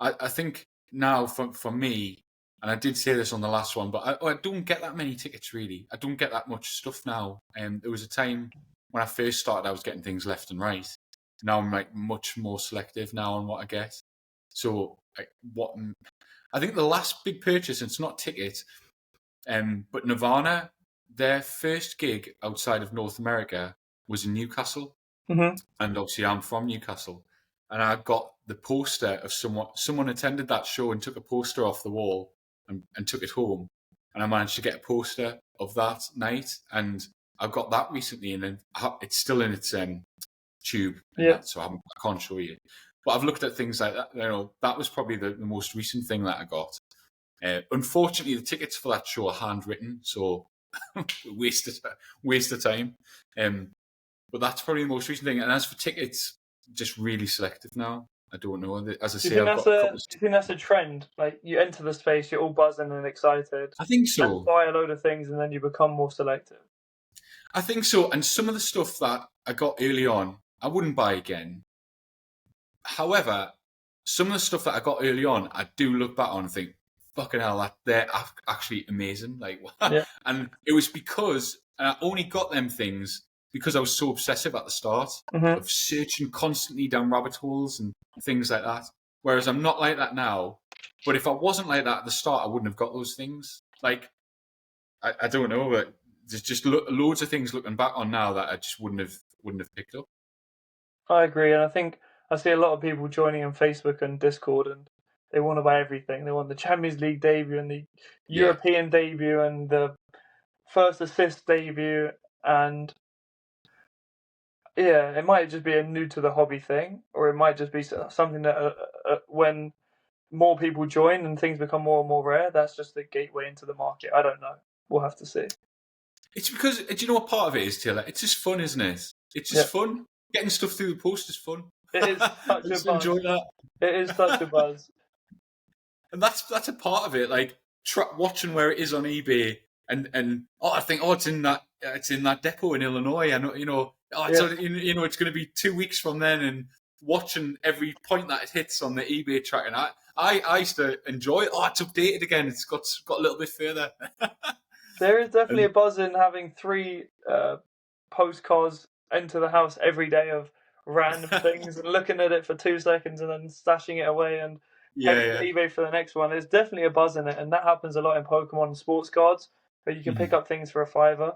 I think now for me, and I did say this on the last one, but I don't get that many tickets really. I don't get that much stuff now. There was a time when I first started, I was getting things left and right. Now I'm like much more selective now on what I get. So I think the last big purchase, it's not tickets, but Nirvana, their first gig outside of North America was in Newcastle. Mm-hmm. And obviously I'm from Newcastle, and I got the poster of someone attended that show and took a poster off the wall and took it home. and I managed to get a poster of that night, and I got that recently, and then it's still in its tube, and that, so I can't show you. But I've looked at things like that. That was probably the most recent thing that I got. Unfortunately, the tickets for that show are handwritten, so waste of time. But that's probably the most recent thing. And as for tickets, just really selective now. I don't know. As I say, I've got a couple. Do you think that's a trend? Like, you enter the space, you're all buzzing and excited. I think so. And buy a load of things, and then you become more selective. I think so. And some of the stuff that I got early on, I wouldn't buy again. However, some of the stuff that I got early on, I do look back on and think, fucking hell, they're actually amazing. Like, and it was because I only got them things because I was so obsessive at the start of searching constantly down rabbit holes and things like that. Whereas I'm not like that now. But if I wasn't like that at the start, I wouldn't have got those things. Like, I don't know, but there's just loads of things looking back on now that I just wouldn't have picked up. I agree, and I think I see a lot of people joining on Facebook and Discord, and they want to buy everything. They want the Champions League debut and the European debut and the first assist debut, and it might just be a new to the hobby thing, or it might just be something that when more people join and things become more and more rare, that's just the gateway into the market. I don't know. We'll have to see. It's because, do you know what part of it is, Taylor? It's just fun, isn't it? It's just fun. Getting stuff through the post is fun. It is such a buzz. Enjoy that. It is such a buzz. And that's a part of it. Like watching where it is on eBay, and I think it's in that depot in Illinois. I know, it's going to be 2 weeks from then, and watching every point that it hits on the eBay track. And I used to enjoy it. It's updated again. It's got a little bit further. There is definitely a buzz in having 3 postcards enter the house every day of random things and looking at it for 2 seconds and then stashing it away and heading to eBay for the next one. There's definitely a buzz in it, and that happens a lot in Pokemon and sports cards, where you can pick up things for $5.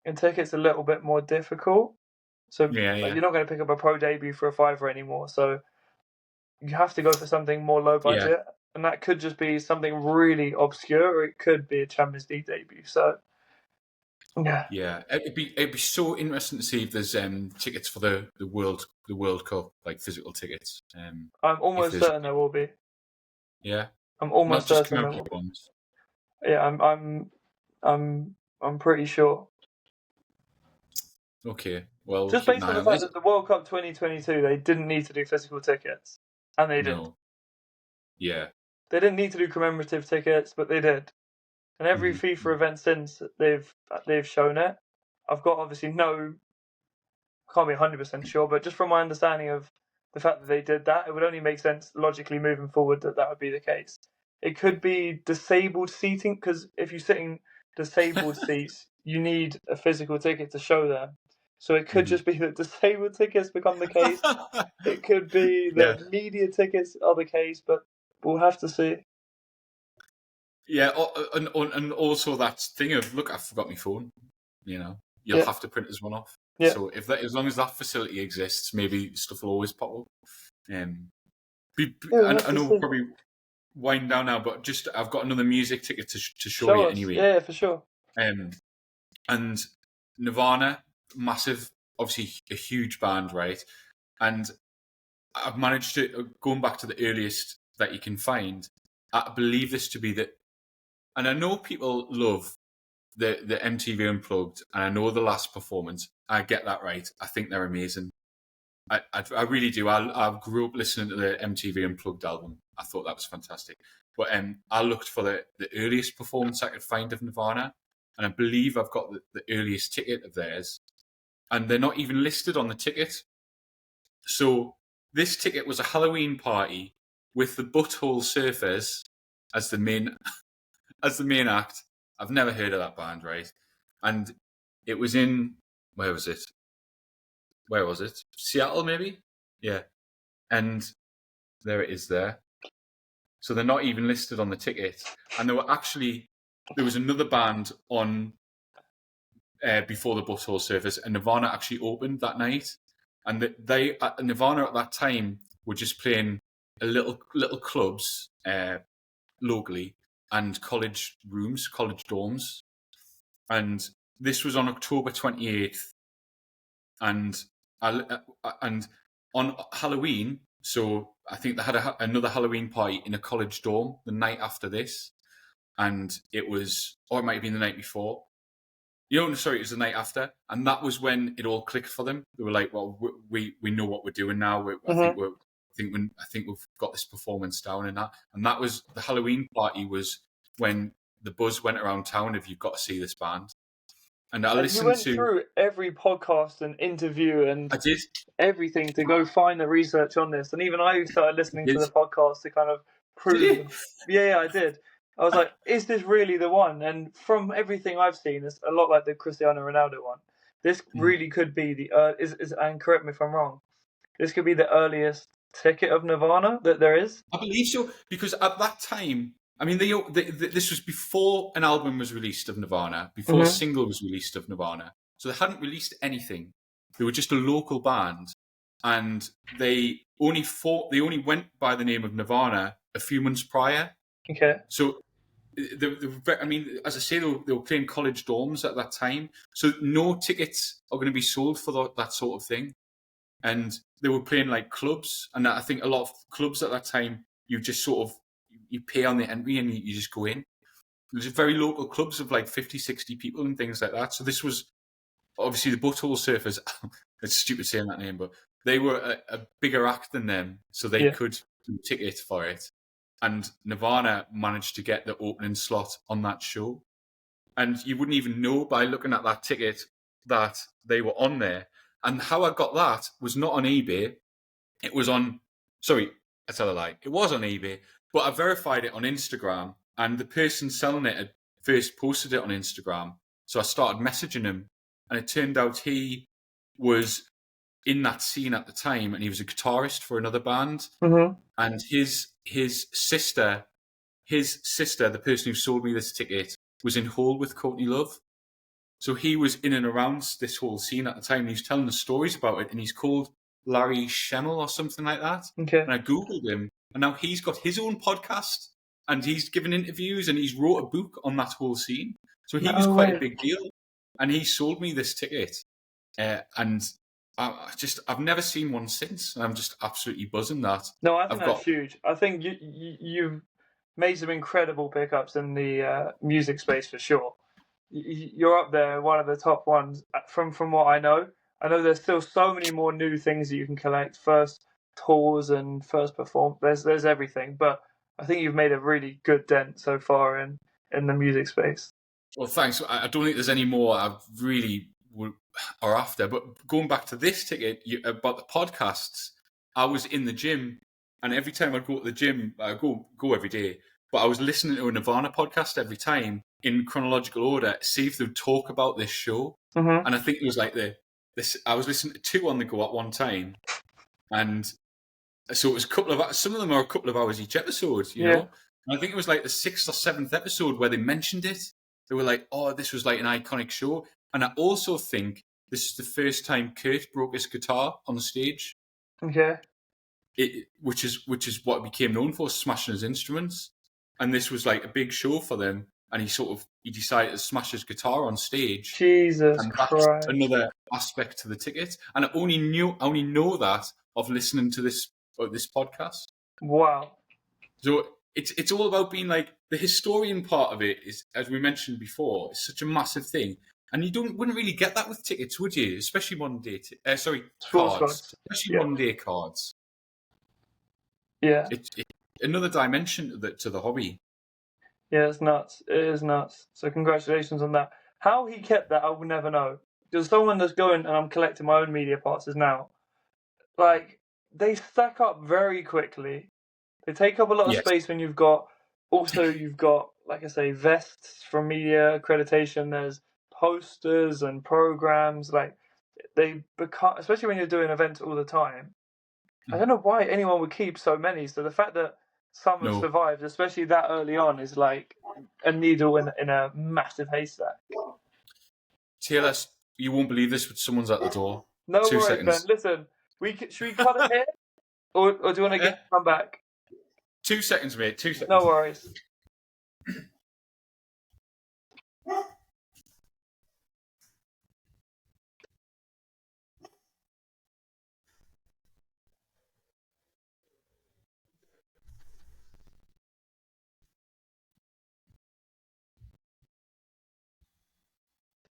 In tickets, a little bit more difficult. So you're not going to pick up a pro debut for $5 anymore. So you have to go for something more low budget, and that could just be something really obscure, or it could be a Champions League debut. So it'd be so interesting to see if there's tickets for the World Cup, like physical tickets. I'm almost certain there will be. Yeah, I'm almost certain there will be. Yeah, I'm pretty sure. Okay, well, just based on the fact that the World Cup 2022, they didn't need to do physical tickets, and they did. Yeah, they didn't need to do commemorative tickets, but they did. And every FIFA event since they've shown it. I've got obviously can't be 100% sure, but just from my understanding of the fact that they did that, it would only make sense logically moving forward that would be the case. It could be disabled seating, because if you're sitting disabled seats, you need a physical ticket to show them. So it could just be that disabled tickets become the case. It could be that media tickets are the case, but we'll have to see. Yeah, and also that thing of, look, I forgot my phone. You'll have to print this one off. Yeah. So as long as that facility exists, maybe stuff will always pop up. I know we'll probably wind down now, but just I've got another music ticket to show you anyway. Yeah, for sure. And Nirvana, massive, obviously a huge band, right? And I've managed to, going back to the earliest that you can find, I believe this to be and I know people love the MTV Unplugged, and I know the last performance. I get that right. I think they're amazing. I really do. I grew up listening to the MTV Unplugged album. I thought that was fantastic. But I looked for the earliest performance I could find of Nirvana, and I believe I've got the earliest ticket of theirs, and they're not even listed on the ticket. So this ticket was a Halloween party with the Butthole Surfers as the main act. I've never heard of that band, right? And it was in, where was it? Seattle, maybe? Yeah. And there it is there. So they're not even listed on the ticket. And there was another band on before the Butthole Surfers, and Nirvana actually opened that night. And Nirvana at that time were just playing little clubs locally. and college rooms, college dorms. And this was on October 28th. And on Halloween, so I think they had another Halloween party in a college dorm the night after this. And it was, or it might have been the night before. Sorry, it was the night after. And that was when it all clicked for them. They were like, well, we know what we're doing now. I think we've got this performance down and that. And that was, the Halloween party was when the buzz went around town of, you've got to see this band. And I listened you went through every podcast and interview and I did everything to go find the research on this. And even I started listening to the podcast to kind of prove. Yeah, I did. I was like, is this really the one? And from everything I've seen, it's a lot like the Cristiano Ronaldo one. This really could be the and correct me if I'm wrong, this could be the earliest ticket of Nirvana that there is. I believe so, because at that time, I mean, this was before an album was released of Nirvana, before a single was released of Nirvana. So they hadn't released anything. They were just a local band, and they only went by the name of Nirvana a few months prior. Okay. So, I mean, as I say, they were playing college dorms at that time, so no tickets are going to be sold for that sort of thing. And they were playing like clubs, and I think a lot of clubs at that time, you just sort of, you pay on the entry and you just go in. There's very local clubs of like 50, 60 people and things like that. So this was obviously the Butthole Surfers. It's stupid saying that name, but they were a bigger act than them, so they could do tickets for it. And Nirvana managed to get the opening slot on that show. And you wouldn't even know by looking at that ticket that they were on there. And how I got that was not on eBay. It was on, sorry, I tell a lie. It was on eBay, but I verified it on Instagram. And the person selling it had first posted it on Instagram. So I started messaging him. And it turned out he was in that scene at the time, and he was a guitarist for another band. Mm-hmm. And his sister, the person who sold me this ticket, was in Hole with Courtney Love. So he was in and around this whole scene at the time. And he was telling us stories about it, and he's called Larry Schemmel or something like that. Okay. And I Googled him, and now he's got his own podcast, and he's given interviews, and he's wrote a book on that whole scene. So he was quite a big deal. And he sold me this ticket. And I've never seen one since. And I'm just absolutely buzzing that. No, I think that's huge. I think you've made some incredible pickups in the music space for sure. You're up there, one of the top ones from what I know. I know there's still so many more new things that you can collect. First tours and first perform. There's everything, but I think you've made a really good dent so far in the music space. Well, thanks. I don't think there's any more I really are after. But going back to this ticket about the podcasts, I was in the gym, and every time I'd go to the gym, I go every day. But I was listening to a Nirvana podcast every time in chronological order, see if they'd talk about this show. Mm-hmm. And I think it was like I was listening to 2 on the go at one time, and so it was some of them are a couple of hours each episode, you know. And I think it was like the 6th or 7th episode where they mentioned it. They were like, "Oh, this was like an iconic show." And I also think this is the first time Kurt broke his guitar on the stage. Okay. Which is what he became known for, smashing his instruments. And this was like a big show for them. And he decided to smash his guitar on stage. Jesus and that's Christ. Another aspect to the ticket. And I only know that of listening to this podcast. Wow. So it's all about being like, the historian part of it is, as we mentioned before, is such a massive thing. And you wouldn't really get that with tickets, would you? Especially modern day cards. Especially modern day cards. Yeah. It's another dimension to the hobby. Yeah, it's nuts. It is nuts. So congratulations on that. How he kept that, I will never know. There's someone that's going, and I'm collecting my own media passes now. Like, they stack up very quickly. They take up a lot of space when you've got, like I say, vests from media accreditation. There's posters and programs. Like, they become, especially when you're doing events all the time. I don't know why anyone would keep so many. So the fact that some have survived, especially that early on, is like a needle in a massive haystack. Taylor, you won't believe this, but someone's at the door. No 2 worries, seconds. Ben. Listen, should we cut it here? Or do you want to come back? 2 seconds, mate. 2 seconds. No worries.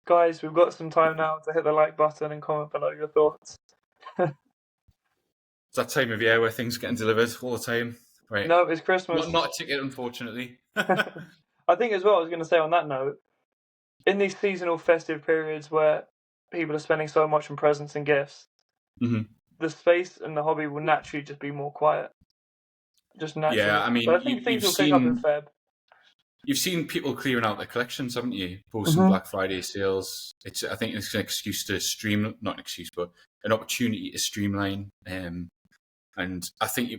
Guys, we've got some time now to hit the like button and comment below your thoughts. It's that time of year where things are getting delivered all the time. Right. No, it's Christmas. Not a ticket, unfortunately. I think as well, I was going to say on that note, in these seasonal festive periods where people are spending so much on presents and gifts, the space and the hobby will naturally just be more quiet. Just naturally. Yeah, I mean, but I think things will pick up in Feb. You've seen people clearing out their collections, haven't you? Posting Black Friday sales. I think it's an excuse to not an excuse, but an opportunity to streamline. And I think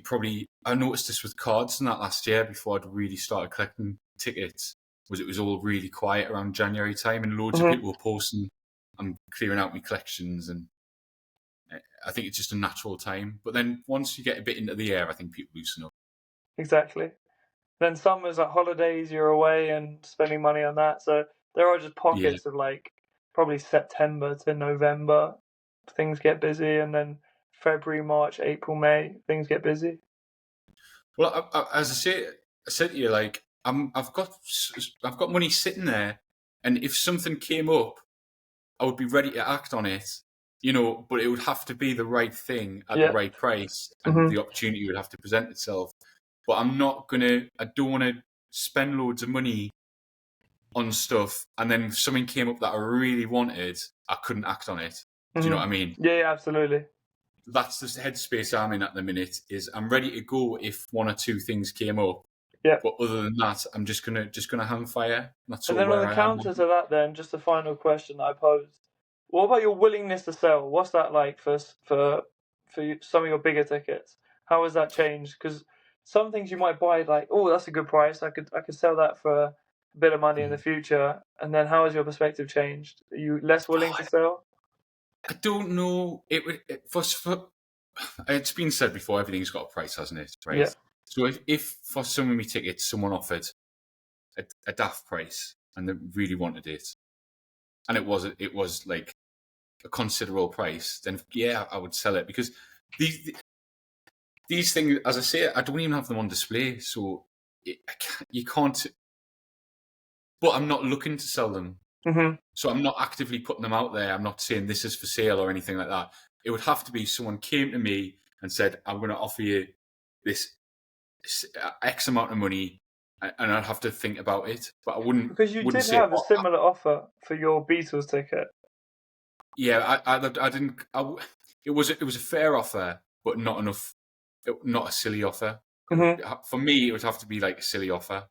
I noticed this with cards and that last year before I'd really started collecting tickets. It was all really quiet around January time, and loads of people were posting, "I'm clearing out my collections," and I think it's just a natural time. But then once you get a bit into the air, I think people loosen up. Exactly. Then summer's like holidays, you're away and spending money on that. So there are just pockets of like probably September to November, things get busy, and then February, March, April, May, things get busy. Well, as I said to you, like I've got money sitting there, and if something came up, I would be ready to act on it. But it would have to be the right thing at the right price, and the opportunity would have to present itself. But I don't want to spend loads of money on stuff, and then if something came up that I really wanted, I couldn't act on it. Do you know what I mean? Yeah, absolutely. That's the headspace I'm in at the minute. Is I'm ready to go if one or two things came up. Yeah. But other than that, I'm just gonna hang fire. That's and then on the counter to that, then just a final question I posed: what about your willingness to sell? What's that like for some of your bigger tickets? How has that changed? Because some things you might buy like, oh, that's a good price. I could sell that for a bit of money in the future. And then how has your perspective changed? Are you less willing to sell? I don't know. It's been said before, everything's got a price, hasn't it? Right. Yeah. So if for some of my tickets someone offered a daft price and they really wanted it, and it was like a considerable price, then yeah, I would sell it, because these things, as I say, I don't even have them on display, so you can't. But I'm not looking to sell them, so I'm not actively putting them out there. I'm not saying this is for sale or anything like that. It would have to be someone came to me and said, "I'm going to offer you this X amount of money," and I'd have to think about it. But I wouldn't, because you did have a similar offer for your Beatles ticket. Yeah, I didn't. It was a fair offer, but not enough. Not a silly offer. For me, it would have to be like a silly offer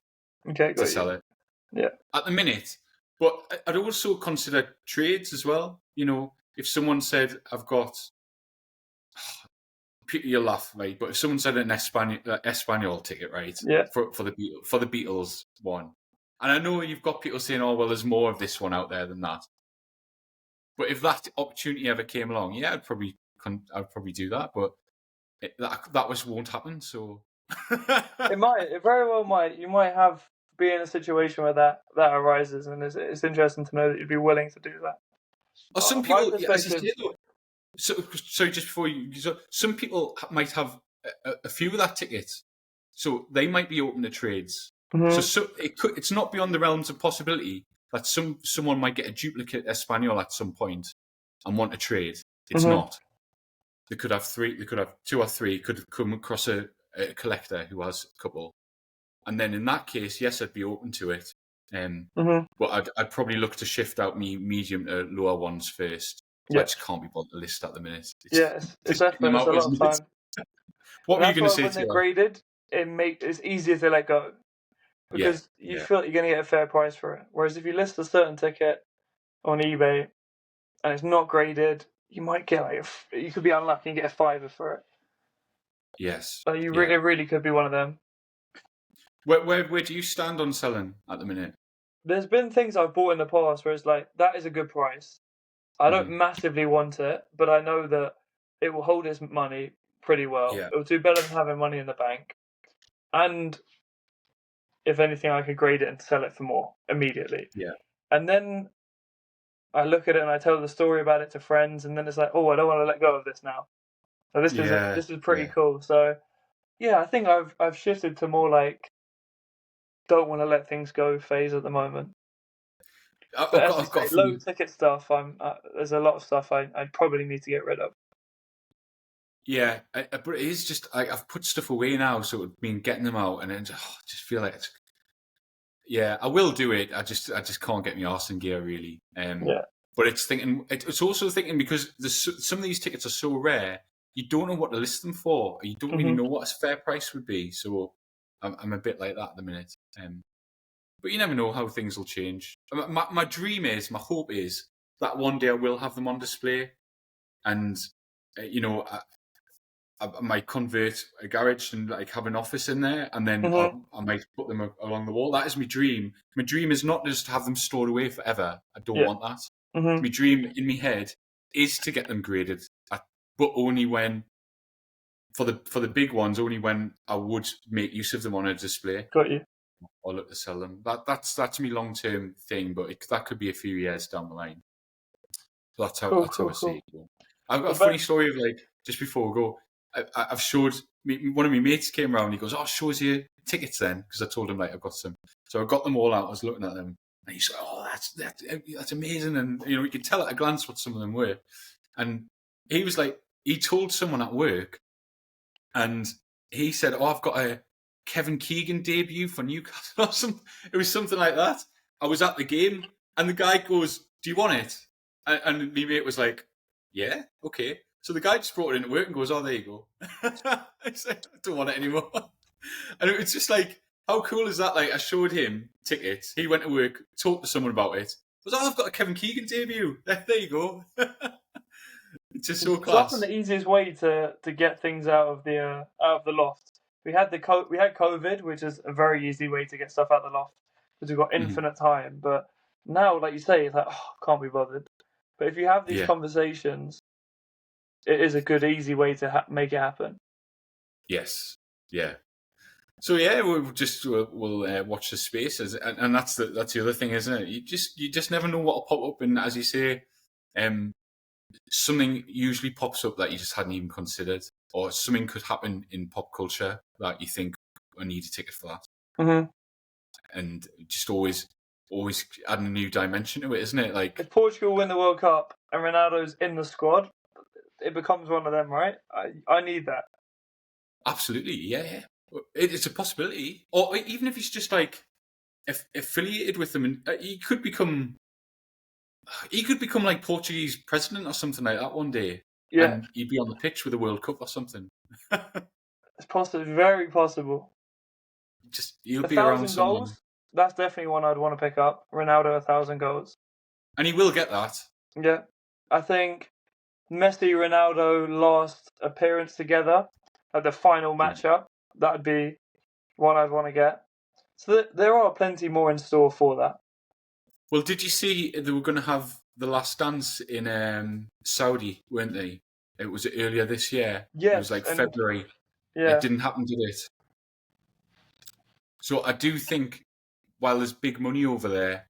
to sell it. Yeah. At the minute, but I'd also consider trades as well. If someone said, "I've got," you'll laugh, right? But if someone said an Espanol ticket, right? Yeah. For the Beatles one, and I know you've got people saying, "Oh, well, there's more of this one out there than that." But if that opportunity ever came along, yeah, I'd probably do that. But that won't happen. So it might. It very well might. You might be in a situation where that arises, and it's interesting to know that you'd be willing to do that. Well, some people, so just before some people might have a few of that tickets, so they might be open to trades. So it's not beyond the realms of possibility that someone might get a duplicate Espanol at some point and want a trade. It's not. They could have three. They could have two or three. Could come across a collector who has a couple, and then in that case, yes, I'd be open to it. But I'd probably look to shift out me medium to lower ones first. So I just can't be bothered to list at the minute. It's definitely a lot of time. What were you going to say? When they're graded, it's easier to let go, because you feel like you're going to get a fair price for it. Whereas if you list a certain ticket on eBay and it's not graded, you might get you could be unlucky and get a $5 for it. Yes. So it really could be one of them. Where do you stand on selling at the minute? There's been things I've bought in the past where it's like, that is a good price. I don't massively want it, but I know that it will hold its money pretty well. It will do better than having money in the bank. And if anything, I could grade it and sell it for more immediately. Yeah. And then I look at it and I tell the story about it to friends, and then it's like, oh, I don't want to let go of this now. So this is pretty cool. So yeah, I think I've shifted to more like don't want to let things go phase at the moment. But as you say, low ticket stuff, there's a lot of stuff I probably need to get rid of. Yeah, but it is just I've put stuff away now, so it's been getting them out, and then just feel like yeah, I will do it. I just can't get my arse in gear really. Yeah. But it's also thinking because some of these tickets are so rare, you don't know what to list them for. You don't really know what a fair price would be. So I'm a bit like that at the minute. But you never know how things will change. My dream is, my hope is that one day I will have them on display, and I might convert a garage and like have an office in there, and then I might put them along the wall. That is my dream. My dream is not just to have them stored away forever. I don't want that. My dream in my head is to get them graded, but only when for the big ones, only when I would make use of them on a display. Got you. Or look to sell them. That's my long term thing, but that could be a few years down the line. So that's how I see it. I've got a funny story of like just before we go. I've showed one of my mates came around. He goes, "Oh, shows you tickets then," because I told him like I've got some. So I got them all out. I was looking at them, and he's like, "Oh, that's amazing!" And you could tell at a glance what some of them were. And he was like, he told someone at work, and he said, "Oh, I've got a Kevin Keegan debut for Newcastle." Or something. It was something like that. I was at the game, and the guy goes, "Do you want it?" And my mate was like, "Yeah, okay." So the guy just brought it into work and goes, "Oh, there you go." I said, "I don't want it anymore." And it was just like, how cool is that? Like, I showed him tickets. He went to work, talked to someone about it. I was, "Oh, I've got a Kevin Keegan debut." There you go. It's just so class. It's often the easiest way to get things out of the loft. We had COVID, which is a very easy way to get stuff out of the loft because we've got infinite time. But now, like you say, it's like, can't be bothered. But if you have these conversations, it is a good, easy way to make it happen. Yes. Yeah. So yeah, we'll watch the space, and that's the other thing, isn't it? You just never know what will pop up, and as you say, something usually pops up that you just hadn't even considered, or something could happen in pop culture that you think, I need a ticket for that, and just always adding a new dimension to it, isn't it? Like if Portugal win the World Cup and Ronaldo's in the squad, it becomes one of them, right? I need that. Absolutely, yeah. It's a possibility, or even if he's just like affiliated with them, and he could become like Portuguese president or something like that one day. Yeah, and he'd be on the pitch with the World Cup or something. It's possible, very possible. Just he'll be around someone. Goals, that's definitely one I'd want to pick up. Ronaldo, 1,000 goals, and he will get that. Yeah, I think Messi, Ronaldo last appearance together at the final matchup. That'd be one I'd want to get. So there are plenty more in store for that. Well, did you see they were going to have the last dance in Saudi, weren't they? It was earlier this year. Yes, it was like February. Yeah, it didn't happen, did it? So I do think, while there's big money over there,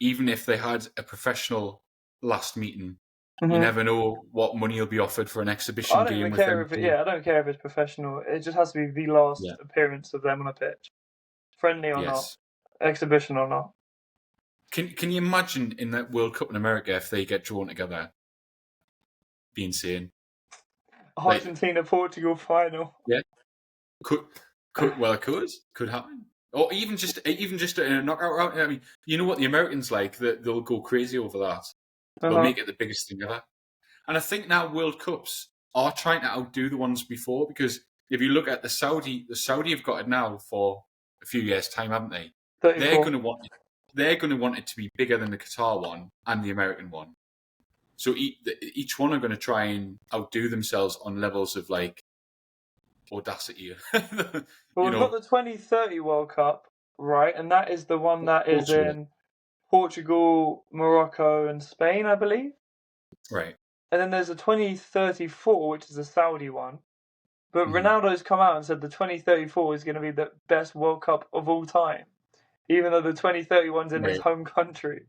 even if they had a professional last meeting, you never know what money will be offered for an exhibition game. I don't care if it's professional. It just has to be the last appearance of them on a pitch, friendly or not, exhibition or not. Can you imagine in that World Cup in America if they get drawn together? Be insane. Argentina Portugal final. Yeah, could happen. Or even just a knockout round. I mean, you know what the Americans like? They'll go crazy over that. They'll make it the biggest thing ever. And I think now World Cups are trying to outdo the ones before, because if you look at the Saudi have got it now for a few years' time, haven't they? 34. They're going to want it to be bigger than the Qatar one and the American one. So each one are going to try and outdo themselves on levels of like audacity. Well, we've got the 2030 World Cup, right? And that is the one that is in Portugal, Morocco, and Spain, I believe. Right. And then there's a 2034, which is the Saudi one. But Ronaldo's come out and said the 2034 is going to be the best World Cup of all time. even though the 2031's in his Right. home country.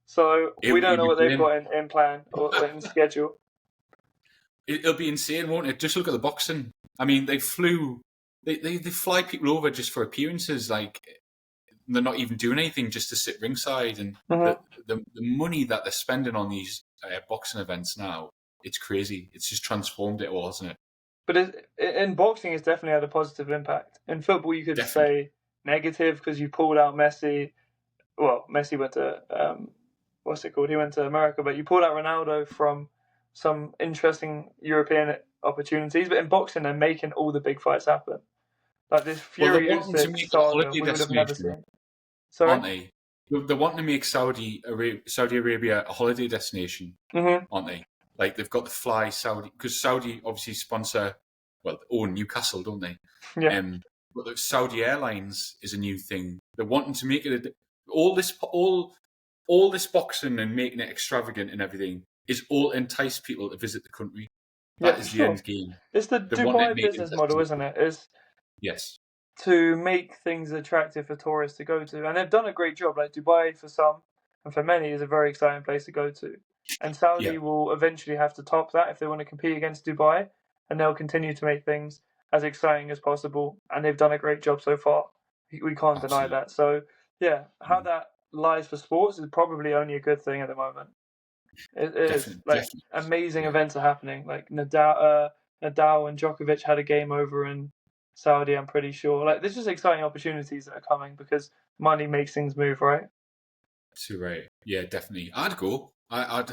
So It, we don't know it'll what be they've got in plan or in schedule. it'll be insane, won't it? Just look at the boxing. I mean, they fly people over just for appearances. Like they're not even doing anything, just to sit ringside. And Mhm. the money that they're spending on these boxing events now, it's crazy. It's just transformed it all, hasn't it? But in boxing, it's definitely had a positive impact. In football, you could Definitely. say negative because you pulled out Messi. Well, Messi went to what's it called? He went to America, but you pulled out Ronaldo from some interesting European opportunities. But in boxing, they're making all the big fights happen. Like this Well, they're Fury wanting to Usyk make it a saga, holiday we would have never destination, seen. Sorry. aren't they? They're wanting to make Saudi Arabia a holiday destination, Mm-hmm. aren't they? Like they've got the fly Saudi, because Saudi obviously sponsor, well, own Newcastle, don't they? Yeah. But the Saudi Airlines is a new thing. They're wanting to make it all this boxing and making it extravagant and everything is all entice people to visit the country. That Yeah, is the sure. end game. It's the They want to Dubai make it business model, isn't it? It's Yes. to make things attractive for tourists to go to. And they've done a great job. Like Dubai, for some, and for many, is a very exciting place to go to. And Saudi Yeah. will eventually have to top that if they want to compete against Dubai. And they'll continue to make things as exciting as possible. And they've done a great job so far. We can't deny Absolutely. that. So, yeah, how that lies for sports is probably only a good thing at the moment. It is. Definitely. Like, Definitely. amazing Yeah. events are happening. Like, Nadal and Djokovic had a game over in Saudi, I'm pretty sure. Like, there's just exciting opportunities that are coming because money makes things move, right? So right. Yeah, definitely. I'd go. I'd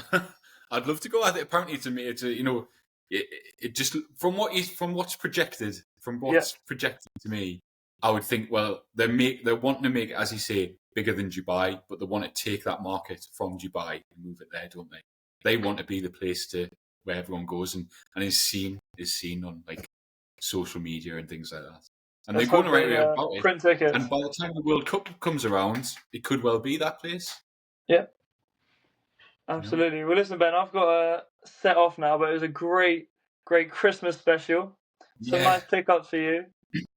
I'd love to go. I think apparently it's a it just from what's projected to me, I would think, well, they're wanting to make it, as you say, bigger than Dubai, but they want to take that market from Dubai and move it there, don't they? They want to be the place to where everyone goes and is seen on like social media and things like that. And Let's they're going hope the right they way about it. print tickets. And by the time the World Cup comes around, it could well be that place. Yeah, absolutely. Well, listen, Ben, I've got to set off now, but it was a great Christmas special. Some Yeah. nice pickups for you.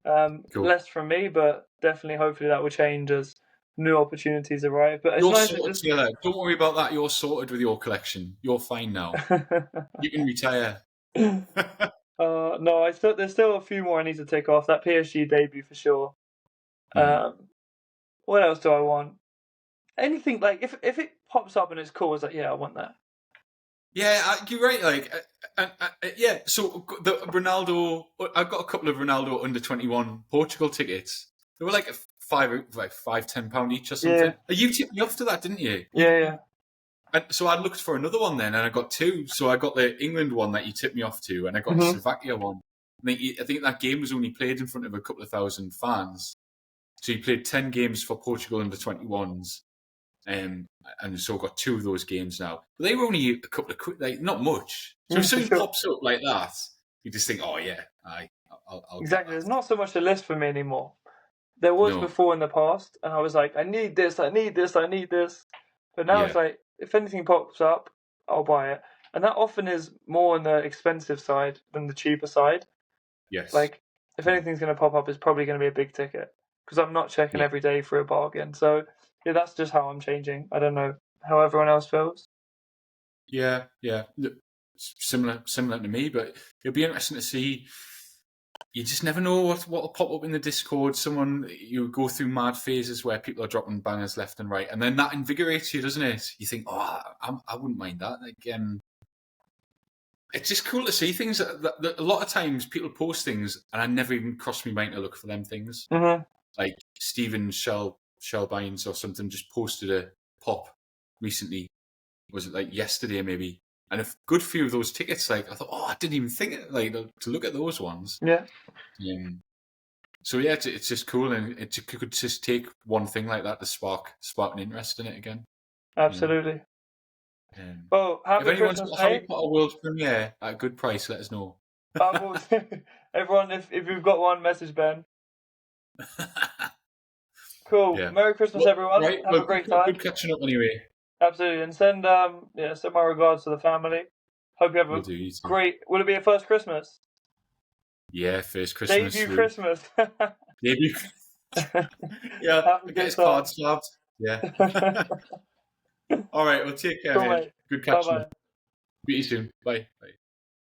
Cool. Less from me, but definitely, hopefully, that will change as new opportunities arrive. But it's You're nice sorted, Taylor. Don't worry about that. You're sorted with your collection. You're fine now. You can retire. No, there's still a few more I need to tick off. That PSG debut for sure. What else do I want? Anything like if it pops up and it's cool, it's like, yeah, I want that. Yeah, you're right. Like, yeah. So the Ronaldo, I've got a couple of Ronaldo under 21 Portugal tickets. They were like £5-10 each or something. Yeah. You tipped me off to that, didn't you? Yeah. And so I looked for another one then, and I got two. So I got the England one that you tipped me off to, and I got the Slovakia one. I think that game was only played in front of a couple of thousand fans. So he played 10 games for Portugal under 21s. And so got two of those games now. But they were only a couple of quick, like not much. So if something pops up like that, you just think, oh yeah, I'll exactly. There's not so much a list for me anymore. There was before in the past, and I was like, I need this. But now it's like, if anything pops up, I'll buy it. And that often is more on the expensive side than the cheaper side. Yes. Like, if anything's going to pop up, it's probably going to be a big ticket because I'm not checking every day for a bargain. So yeah, that's just how I'm changing. I don't know how everyone else feels. Yeah. Similar to me, but it'll be interesting to see. You just never know what will pop up in the Discord. You go through mad phases where people are dropping bangers left and right, and then that invigorates you, doesn't it? You think, oh, I wouldn't mind that. Like, it's just cool to see things. That a lot of times people post things, and I never even crossed my mind to look for them things. Mm-hmm. Like Stephen Shellbines or something just posted a pop recently. Was it like yesterday maybe? And a good few of those tickets, like I thought, oh, I didn't even think to look at those ones. Yeah. So yeah, it's just cool, and it could just take one thing like that to spark an interest in it again. Absolutely. Well, if anyone's got a Harry Potter world premiere at a good price, let us know. Everyone, if you've got one, message Ben. Cool. Yeah. Merry Christmas, everyone. Right. Have a great time. Good catching up anyway. Absolutely, and send my regards to the family. Hope you have a great. Will it be a first Christmas? Yeah, first Christmas. Debut Christmas. Debut. Yeah, Have a I get good his time. card slabbed. Yeah. All right, well, take care, Cool, mate. mate. Good Bye catching up. bye. Meet you soon. Bye. Bye.